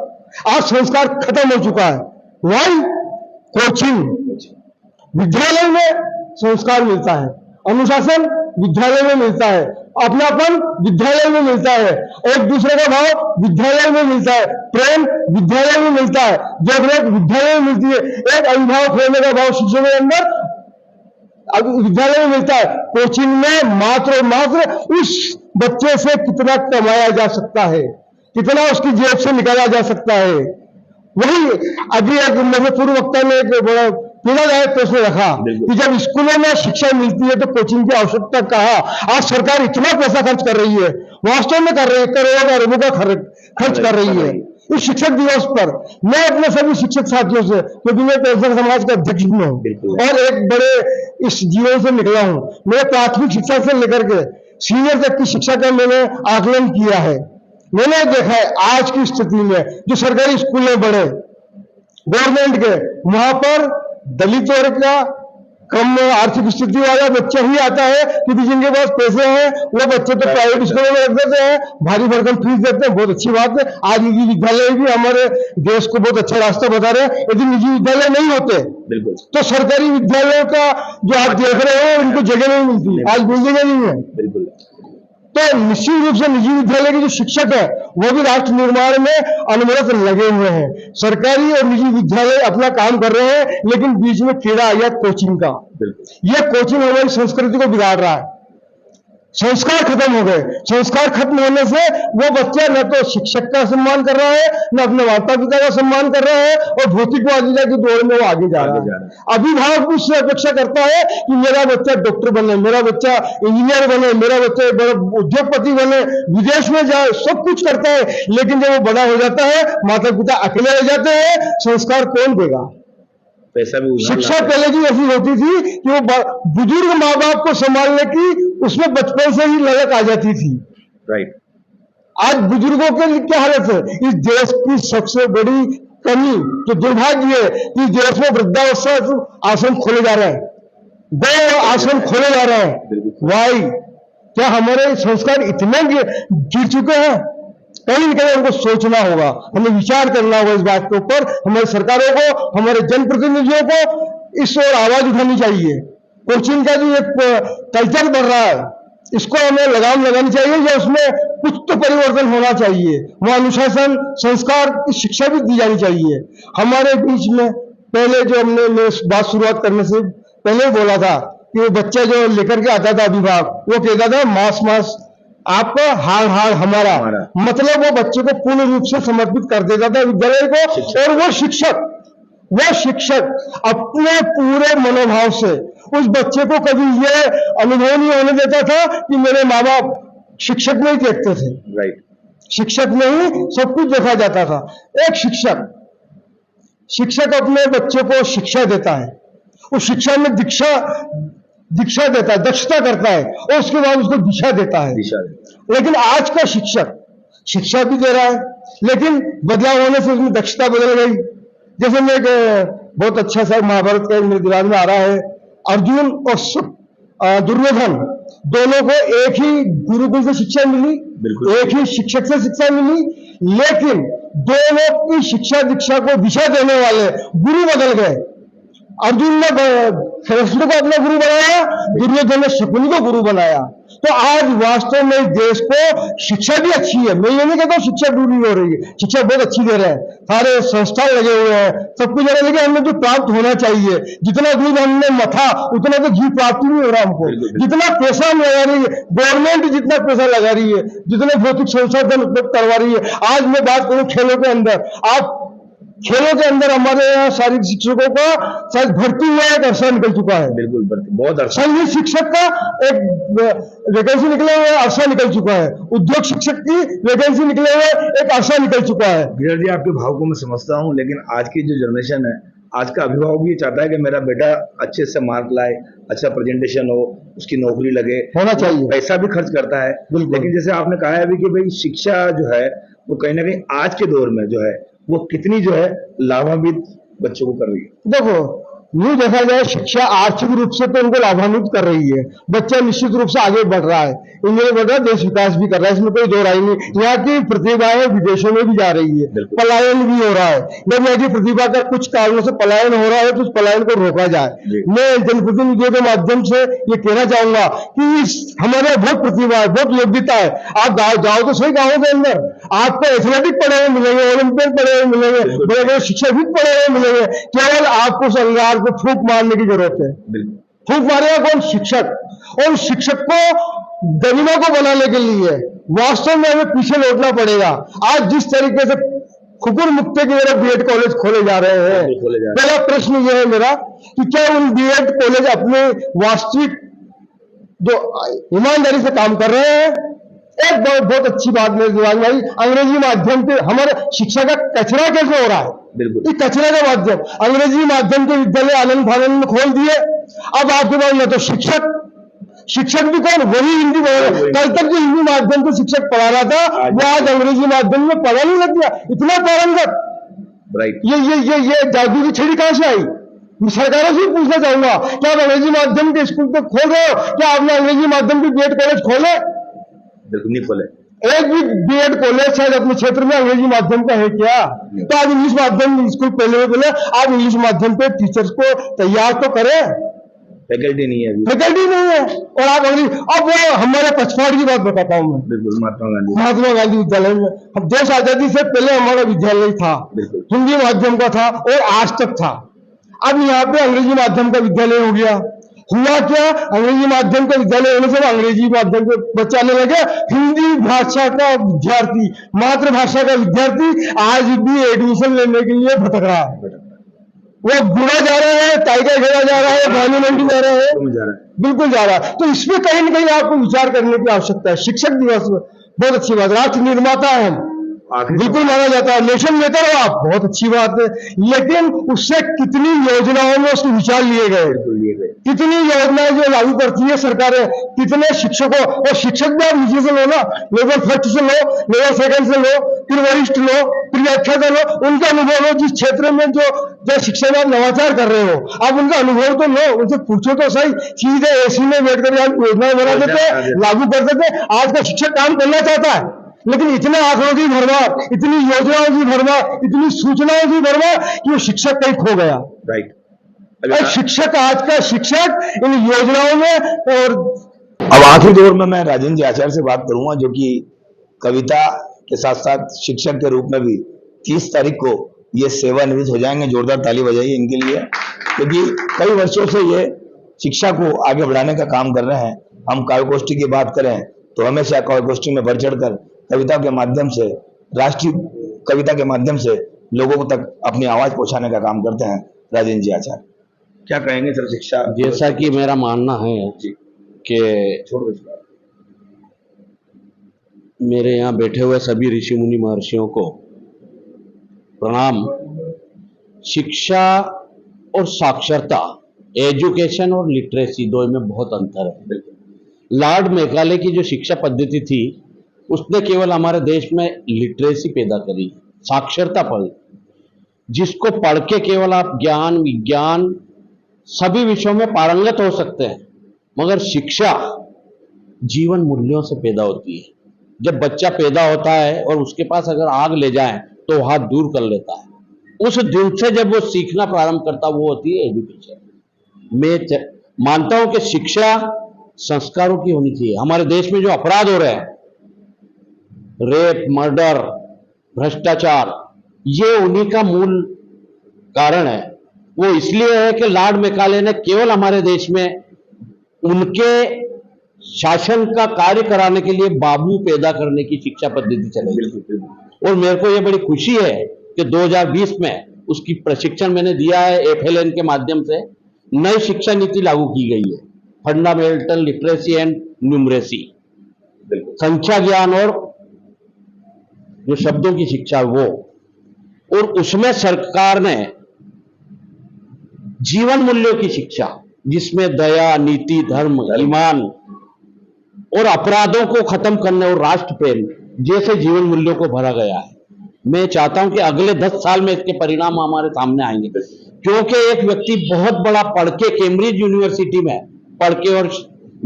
S9: आज संस्कार खत्म हो चुका है। वाई कोचिंग, विद्यालय में संस्कार मिलता है, अनुशासन विद्यालय में मिलता है, अपनापन विद्यालय में मिलता है, एक दूसरे का भाव विद्यालय में मिलता है, प्रेम विद्यालय में मिलता है, जरूरत विद्यालय में मिलती है, एक अभिभावक होने का भाव शिक्षकों के अंदर विद्यालय में मिलता है। कोचिंग में मात्र और मात्र उस बच्चे से कितना कमाया जा सकता है, कितना उसकी जेब से निकाला जा सकता है, वही अभी एक मेरे पूर्व वक्ता ने एक बड़ा पीड़ादायक प्रश्न रखा कि जब स्कूलों में शिक्षा मिलती है तो कोचिंग की आवश्यकता कहा। आज सरकार इतना पैसा खर्च कर रही है, वास्तव में कर रही है, करोड़ों अरबों का खर्च कर रही है। इस शिक्षक दिवस पर मैं अपने सभी शिक्षक साथियों से, क्योंकि मैं पेंशन समाज का अध्यक्ष भी हूँ और एक बड़े इस जीवन से निकला हूँ, मैं प्राथमिक शिक्षा से लेकर के सीनियर तक की शिक्षा का मैंने आकलन किया है। मैंने देखा है आज की स्थिति में जो सरकारी स्कूल में बड़े गवर्नमेंट के, वहां पर दलित वर्ग का कम आर्थिक स्थिति वाला बच्चा ही आता है, क्योंकि जिनके पास पैसे हैं वो बच्चे तो प्राइवेट स्कूलों में रख देते हैं, भारी भरकम फीस देते हैं। बहुत अच्छी बात है, आज निजी विद्यालय भी हमारे देश को बहुत अच्छा रास्ता बता रहे हैं। यदि निजी विद्यालय नहीं होते बिल्कुल तो सरकारी विद्यालयों का जो आप देख रहे हो उनको जगह नहीं मिलती, आज मिलेगा नहीं है बिल्कुल। तो निश्चित रूप से निजी विद्यालय के जो शिक्षक है वो भी राष्ट्र निर्माण में अनवरत लगे हुए हैं। सरकारी और निजी विद्यालय अपना काम कर रहे हैं, लेकिन बीच में कीड़ा आ गया कोचिंग का। ये कोचिंग हमारी संस्कृति को बिगाड़ रहा है, संस्कार खत्म हो गए। संस्कार खत्म होने से वो बच्चा न तो शिक्षक का सम्मान कर रहा है, न अपने माता पिता का सम्मान कर रहा है, और भौतिकवादिता की दौड़ में वो आगे जा रहा है। अभिभावक भी उससे अपेक्षा करता है कि मेरा बच्चा डॉक्टर बने, मेरा बच्चा इंजीनियर बने, मेरा बच्चा बड़ा उद्योगपति बने, विदेश में जाए, सब कुछ करता है। लेकिन जब वो बड़ा हो जाता है, माता पिता अकेले रह जाते हैं, संस्कार कौन देगा?
S2: पैसा भी
S9: शिक्षा पहले की ऐसी होती थी कि वो बुजुर्ग माँ बाप को संभालने की उसमें बचपन से ही ललक आ जाती थी।
S2: राइट।
S9: आज बुजुर्गों के लिए क्या हालत है? इस देश की सबसे बड़ी कमी तो दुर्भाग्य है कि देश में वृद्धावस्था आश्रम खोले जा रहे हैं, 2 आश्रम खोले जा रहे हैं। वाई? क्या हमारे संस्कार इतने गिर चुके हैं? कहीं न कहीं हमको सोचना होगा, हमें विचार करना होगा इस बात के ऊपर। हमारी सरकारों को, हमारे जनप्रतिनिधियों को इस ओर आवाज उठानी चाहिए। कोचिंग का जो एक कल्चर बढ़ रहा है, इसको हमें लगाम लगानी चाहिए, या उसमें कुछ तो परिवर्तन होना चाहिए। वहां अनुशासन, संस्कार की शिक्षा भी दी जानी चाहिए। हमारे बीच में पहले जो हमने बात शुरुआत करने से पहले बोला था कि वो बच्चा जो लेकर के आता था अभिभावक, वो कहता था मास आपका हार हमारा, मतलब वो बच्चे को पूर्ण रूप से समर्पित कर देता था विद्यालय को। और वो शिक्षक अपने पूरे मनोभाव से उस बच्चे को कभी ये अनुभव नहीं होने देता था कि मेरे माँ बाप शिक्षक में ही देखते थे।
S2: राइट।
S9: शिक्षक में ही सब कुछ देखा जाता था। एक शिक्षक अपने बच्चे को शिक्षा देता है, उस शिक्षा में दीक्षा देता है, दक्षता करता है, और उसके बाद उसको दिशा देता है। लेकिन आज का शिक्षक शिक्षा भी दे रहा है, लेकिन बदलाव होने से उसमें दक्षता बदल गई। जैसे मैं बहुत अच्छा सा महाभारत का मेरे दिमाग में आ रहा है, अर्जुन और दुर्योधन दोनों को एक ही गुरुकुल से शिक्षा मिली, एक ही शिक्षक से शिक्षा मिली, लेकिन दोनों की शिक्षा दीक्षा को दिशा देने वाले गुरु बदल गए। अर्जुन ने कृष्ण को अपना गुरु बनाया, दुर्योधन ने शकुनी को गुरु बनाया। तो आज वास्तव में देश को शिक्षा भी अच्छी है, मैं ये नहीं कहता शिक्षा बुरी हो रही है, शिक्षा बहुत अच्छी दे रहे हैं, सारे संस्थान लगे हुए हैं, सब कुछ है, लेकिन हमें जो प्राप्त होना चाहिए, जितना दूध हमने मथा उतना तो घी प्राप्त नहीं हो रहा हमको। जितना पैसा हम लगा रही है गवर्नमेंट, जितना पैसा लगा रही है, जितने भौतिक संसाधन उपलब्ध करवा रही है। आज मैं बात करूं खेलों के अंदर, आप खेलों के अंदर हमारे यहाँ शारीरिक शिक्षकों का शायद भर्ती हुआ एक अरसा निकल चुका है।
S2: बिल्कुल बहुत अरसा।
S9: संगीत शिक्षक का एक वैकेंसी निकले हुए अरसा निकल चुका है, उद्योग शिक्षक की वैकेंसी निकले हुए एक अरसा निकल चुका है।
S2: गिरधर जी, आपके भाव को मैं समझता हूँ, लेकिन आज की जो जनरेशन है, आज का अभिभावक भी चाहता है कि मेरा बेटा अच्छे से मार्क लाए, अच्छा प्रेजेंटेशन हो, उसकी नौकरी लगे,
S9: होना चाहिए,
S2: पैसा भी खर्च करता है। लेकिन जैसे आपने कहा है अभी कि भाई शिक्षा जो है वो कहीं ना कहीं आज के दौर में जो है वो कितनी जो है लाभान्वित बच्चों को कर रही है।
S9: देखो, यूं देखा जाए शिक्षा आर्थिक रूप से तो उनको लाभान्वित कर रही है, बच्चा निश्चित रूप से आगे बढ़ रहा है, इंजीनियर बढ़ रहा है, देश विकास भी कर रहा है, इसमें कोई दो राय नहीं। यहाँ की प्रतिभाएं विदेशों में भी जा रही है, पलायन भी हो रहा है। जब यहाँ की प्रतिभा का कुछ कारणों से पलायन हो रहा है तो उस पलायन को रोका जाए। मैं जनप्रतिनिधियों के माध्यम से ये कहना चाहूंगा कि हमारे बहुत प्रतिभा है, बहुत योग्यता है। आप जाओ तो सही गाँव के अंदर, आपको एथलेटिक पढ़े हुए मिलेंगे, ओलंपियड पढ़े हुए मिलेंगे, बड़े बड़े शिक्षाविद पढ़े हुए मिलेंगे। केवल आपको उस अंगार को फूंक मारने की जरूरत है। फूंक मारेगा कौन? शिक्षक। और शिक्षक को गरिमा को बनाने के लिए वास्तव में हमें पीछे लौटना पड़ेगा। आज जिस तरीके से खुकुर मुक्ते की मेरे बीएड कॉलेज खोले जा रहे हैं, पहला प्रश्न यह है मेरा कि क्या उन बीएड कॉलेज अपने वास्तविक जो ईमानदारी से काम कर रहे हैं? एक बहुत अच्छी बात मेरे दिमाग में आई, अंग्रेजी माध्यम के हमारे शिक्षा का कचरा कैसे हो रहा है? बिल्कुल कचरा का माध्यम अंग्रेजी माध्यम के विद्यालय आनंद फानंद में खोल दिए। अब आपके पास न तो शिक्षक भी कौन? वही हिंदी कल तक जो हिंदी माध्यम से शिक्षक पढ़ा रहा था वो आज अंग्रेजी माध्यम में पढ़ाने लग गया, इतना पारंगत। राइट, ये जादू की छड़ी कहां से आई? सरकारों से पूछना चाहूंगा, क्या आप अंग्रेजी माध्यम के स्कूल पे खोल रहे हो? क्या आपने अंग्रेजी माध्यम के बीएड कॉलेज खोले? बिल्कुल नहीं खोले। एक भी बीएड कॉलेज शायद अपने क्षेत्र में अंग्रेजी माध्यम का है क्या? तो आप इंग्लिश माध्यम स्कूल पहले आप इंग्लिश माध्यम पे टीचर्स को तैयार तो करें। फैकल्टी नहीं है, फैकल्टी नहीं है। और आप अंग्रेजी, अब वो हमारे पचफाड़ की बात बताता हूँ मैं। बिल्कुल, महात्मा गांधी विद्यालय में हम देश आजादी से पहले हमारा विद्यालय था, हिंदी माध्यम का था और आज तक था। अब यहाँ पे अंग्रेजी माध्यम का विद्यालय हो गया। हुआ क्या? अंग्रेजी माध्यम का विद्यालय होने से अंग्रेजी माध्यम के बच्चे आने लगे। हिंदी भाषा का विद्यार्थी, मातृभाषा का विद्यार्थी आज भी एडमिशन लेने के लिए भटक रहा है। वो बुरा जा रहा है, टाइगर खेला जा रहा है, गांधी मंडी जा रहा है, बिल्कुल जा रहा है। तो इसमें कहीं न कहीं आपको विचार करने की आवश्यकता है। शिक्षक दिवस बहुत अच्छी बात, राष्ट्र निर्माता है हम, बिल्कुल माना जाता है, नेशन मेकर हो आप, बहुत अच्छी बात है। लेकिन उससे कितनी योजनाओं में उसके विचार लिए गए, कितनी योजनाएं जो लागू करती है सरकारें, कितने शिक्षकों, और शिक्षक भी आप नीचे से लो ना, लेवल फर्स्ट से लो, लेवल सेकंड से लो, फिर वरिष्ठ लो, फिर व्याख्याता लो, उनका अनुभव लो। जिस क्षेत्र में जो शिक्षा में आप नवाचार कर रहे हो, आप उनका अनुभव तो लो, उनसे पूछो तो सही। सीधे एसी में बैठ कर आप योजनाएं बना देते, लागू कर देते। आज का शिक्षक काम करना चाहता है, लेकिन इतने आंकड़ों की भरमार, इतनी योजनाओं की भरमार, इतनी सूचनाओं की भरमार कि वो शिक्षक कहीं खो गया। राइट, शिक्षक, आज का शिक्षक इन योजनाओं में। और
S2: अब आखिरी दौर में मैं राजेंद्र जी आचार्य से बात करूंगा, जो कि कविता के साथ साथ शिक्षक के रूप में भी 30 तारीख को ये सेवानिवृत्त हो जाएंगे। जोरदार ताली बजाइए इनके लिए, क्योंकि कई वर्षों से ये शिक्षा को आगे बढ़ाने का काम कर रहे हैं। हम काव्यगोष्ठी की बात करें तो हमेशा काव्यगोष्ठी में बढ़ चढ़कर कविता के माध्यम से, राष्ट्रीय कविता के माध्यम से लोगों तक अपनी आवाज पहुंचाने का काम करते हैं। राजेंद्र जी आचार्य, क्या कहेंगे सर शिक्षा?
S10: जैसा कि मेरा मानना है कि मेरे यहाँ बैठे हुए सभी ऋषि मुनि महर्षियों को प्रणाम। शिक्षा और साक्षरता, एजुकेशन और लिटरेसी, दो में बहुत अंतर है। लॉर्ड मैकाले की जो शिक्षा पद्धति थी उसने केवल हमारे देश में लिटरेसी पैदा करी, साक्षरता पढ़ी, जिसको पढ़ के केवल आप ज्ञान, विज्ञान, सभी विषयों में पारंगत हो सकते हैं, मगर शिक्षा जीवन मूल्यों से पैदा होती है। जब बच्चा पैदा होता है और उसके पास अगर आग ले जाए तो वो हाथ दूर कर लेता है। उस दिन से जब वो सीखना प्रारंभ करता, वो होती है एजुकेशन। मैं मानता हूं कि शिक्षा संस्कारों की होनी चाहिए। हमारे देश में जो अपराध हो रहे हैं, रेप, मर्डर, भ्रष्टाचार, ये उन्हीं का मूल कारण है। वो इसलिए है कि लॉर्ड मैकाले ने केवल हमारे देश में उनके शासन का कार्य कराने के लिए बाबू पैदा करने की शिक्षा पद्धति चलाई। और मेरे को ये बड़ी खुशी है कि 2020 में उसकी प्रशिक्षण मैंने दिया है। FLN के माध्यम से नई शिक्षा नीति लागू की गई है, फंडामेंटल लिटरेसी एंड न्यूमरेसी, संख्या ज्ञान और जो शब्दों की शिक्षा वो। और उसमें सरकार ने जीवन मूल्यों की शिक्षा, जिसमें दया, नीति, धर्म, ईमान और अपराधों को खत्म करने और राष्ट्र प्रेम जैसे जीवन मूल्यों को भरा गया है। मैं चाहता हूं कि अगले 10 साल में इसके परिणाम हमारे सामने आएंगे, क्योंकि एक व्यक्ति बहुत बड़ा पढ़ के कैम्ब्रिज यूनिवर्सिटी में पढ़ के और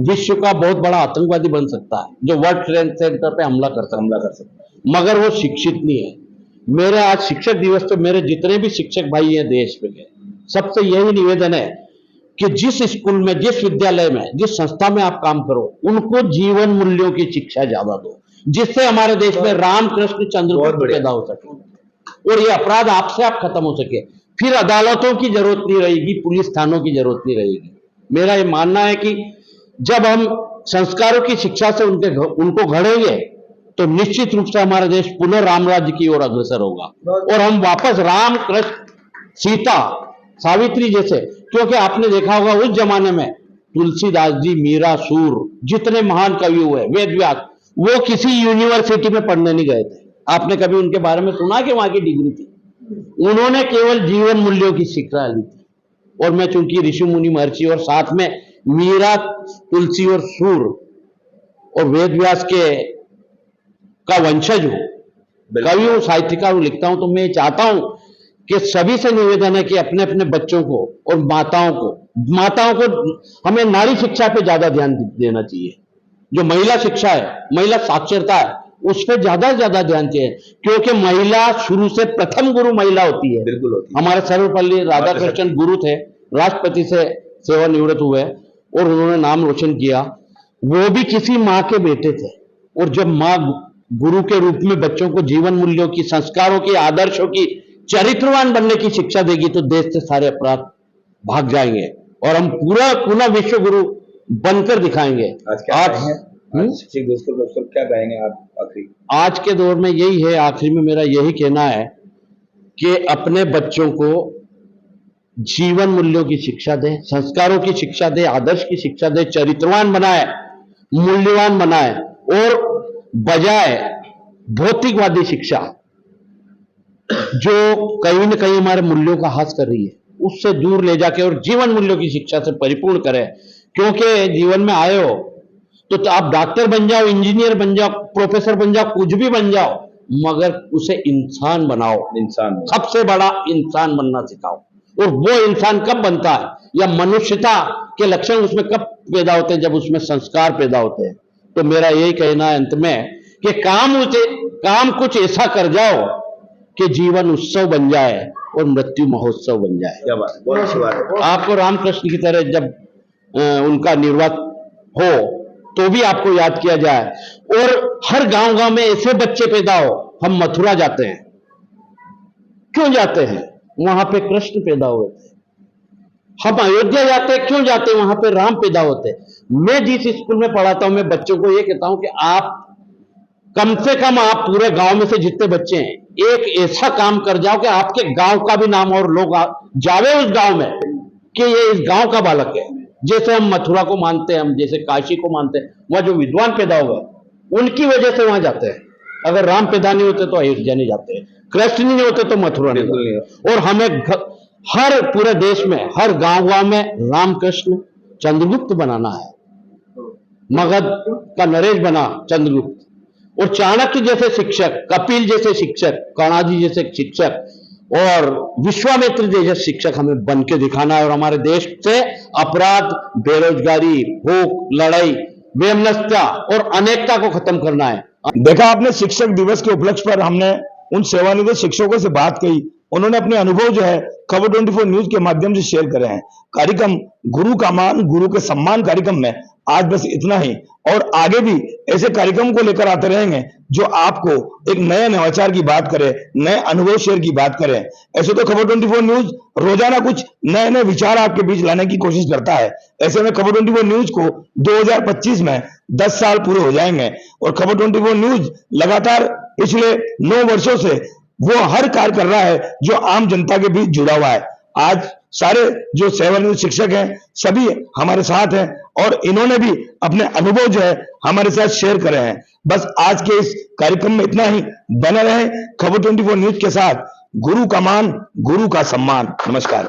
S10: विश्व का बहुत बड़ा आतंकवादी बन सकता है, जो वर्ल्ड ट्रेड सेंटर पे हमला कर सकता है, मगर वो शिक्षित नहीं है। मेरे आज शिक्षक दिवस पे मेरे जितने भी शिक्षक भाई हैं देश में के, सबसे यही निवेदन है कि जिस स्कूल में, जिस विद्यालय में, जिस संस्था में आप काम करो, उनको जीवन मूल्यों की शिक्षा ज्यादा दो, जिससे हमारे देश में रामकृष्ण चंद्रगुप्त पैदा हो सके और ये अपराध आपसे आप खत्म हो सके। फिर अदालतों की जरूरत नहीं रहेगी, पुलिस थानों की जरूरत नहीं रहेगी। मेरा ये मानना है कि जब हम संस्कारों की शिक्षा से उनको घड़ेंगे तो निश्चित रूप से हमारा देश पुनः राम राज्य की ओर अग्रसर होगा और हम वापस राम, कृष्ण, सीता, सावित्री जैसे, क्योंकि आपने देखा होगा उस जमाने में तुलसीदास जी, मीरा, सूर, जितने महान कवि हुए, वेद व्यास, वो किसी यूनिवर्सिटी में पढ़ने नहीं गए थे। आपने कभी उनके बारे में सुना कि वहां की डिग्री थी? उन्होंने केवल जीवन मूल्यों की शिक्षा ली थी। और मैं चूंकि ऋषि मुनि महर्षि और साथ में मीरा, तुलसी और सूर और वेद व्यास का वंशज हूं, कवि हूं, साहित्यकार हूं, लिखता हूं, तो मैं चाहता हूं कि सभी से निवेदन है कि अपने अपने बच्चों को और माताओं को हमें नारी शिक्षा पे ज्यादा ध्यान देना चाहिए। जो महिला शिक्षा है, महिला साक्षरता है, उस पर ज्यादा से ज्यादा ध्यान चाहिए, क्योंकि महिला शुरू से प्रथम गुरु महिला होती है। बिल्कुल होती है। हमारे सर्वपल्ली राधाकृष्णन गुरु थे, राष्ट्रपति से सेवानिवृत्त हुए और उन्होंने नाम रोशन किया। वो भी किसी माँ के बेटे थे, और जब माँ गुरु के रूप में बच्चों को जीवन मूल्यों की, संस्कारों की, आदर्शों की, चरित्रवान बनने की शिक्षा देगी तो देश से सारे अपराध भाग जाएंगे और हम पूरा विश्व गुरु बनकर दिखाएंगे।
S2: शिक्षक दिवस पर क्या कहेंगे आप आखिरी?
S10: आज के दौर में यही है, आखिरी में मेरा यही कहना है कि अपने बच्चों को जीवन मूल्यों की शिक्षा दे, संस्कारों की शिक्षा दे, आदर्श की शिक्षा दे, चरित्रवान बनाए, मूल्यवान बनाए, और बजाय भौतिकवादी शिक्षा जो कहीं न कहीं हमारे मूल्यों का ह्रास कर रही है, उससे दूर ले जाके और जीवन मूल्यों की शिक्षा से परिपूर्ण करें। क्योंकि जीवन में आए हो तो आप डॉक्टर बन जाओ, इंजीनियर बन जाओ, प्रोफेसर बन जाओ, कुछ भी बन जाओ, मगर उसे इंसान बनाओ। इंसान, सबसे बड़ा इंसान बनना सिखाओ। और वो इंसान कब बनता है, या मनुष्यता के लक्षण उसमें कब पैदा होते हैं? जब उसमें संस्कार पैदा होते हैं। तो मेरा यही कहना है अंत में कि काम कुछ ऐसा कर जाओ कि जीवन उत्सव बन जाए और मृत्यु महोत्सव बन जाए।
S2: क्या बात है, बहुत अच्छी बात है।
S10: आपको रामकृष्ण की तरह जब उनका निर्वात हो तो भी आपको याद किया जाए, और हर गांव में ऐसे बच्चे पैदा हो। हम मथुरा जाते हैं, क्यों जाते हैं? वहां पे कृष्ण पैदा हुए थे। हम अयोध्या जाते हैं, क्यों जाते हैं? वहां पे राम पैदा होते। मैं जिस स्कूल में पढ़ाता हूं, मैं बच्चों को यह कहता हूं कि आप कम से कम, आप पूरे गांव में से जितने बच्चे हैं, एक ऐसा काम कर जाओ कि आपके गांव का भी नाम और लोग जावे उस गांव में कि ये इस गांव का बालक है। जैसे हम मथुरा को मानते हैं, हम जैसे काशी को मानते हैं, वहां जो विद्वान पैदा हुए उनकी वजह से वहां जाते हैं। अगर राम पैदा नहीं होते तो अयोध्या नहीं जाते, कृष्ण नहीं होते तो मथुरा नहीं जाते। और हमें हर पूरे देश में, हर गांव में रामकृष्ण चंद्रगुप्त बनाना है। मगध का नरेश बना चंद्रगुप्त, और चाणक्य जैसे शिक्षक, कपिल जैसे शिक्षक, कर्णाजी जैसे शिक्षक और विश्वामित्र जैसे शिक्षक हमें बन के दिखाना है। और हमारे देश से अपराध, बेरोजगारी, भूख, लड़ाई, बेमनस्ता और अनेकता को खत्म करना है।
S2: देखा आपने, शिक्षक दिवस के उपलक्ष्य पर हमने उन सेवानिवृत्त शिक्षकों से बात की। उन्होंने अपने अनुभव जो है खबर 24 न्यूज के माध्यम से शेयर करे हैं। कार्यक्रम गुरु का मान, गुरु के सम्मान कार्यक्रम में आज बस इतना ही, और आगे भी ऐसे कार्यक्रम को लेकर आते रहेंगे जो आपको एक नए नवाचार की बात करे, नए अनुभव शेयर की बात करे। ऐसे तो खबर 24 न्यूज रोजाना कुछ नए नए विचार आपके बीच लाने की कोशिश करता है। ऐसे में खबर 24 न्यूज को 2025 में 10 साल पूरे हो जाएंगे, और खबर 24 न्यूज लगातार पिछले 9 वर्षों से वो हर कार्य कर रहा है जो आम जनता के बीच जुड़ा हुआ है। आज सारे जो सेवानिवृत्त शिक्षक हैं सभी हमारे साथ हैं, और इन्होंने भी अपने अनुभव जो है हमारे साथ शेयर करे हैं। बस आज के इस कार्यक्रम में इतना ही। बने रहे खबर 24 न्यूज के साथ। गुरु का मान, गुरु का सम्मान। नमस्कार।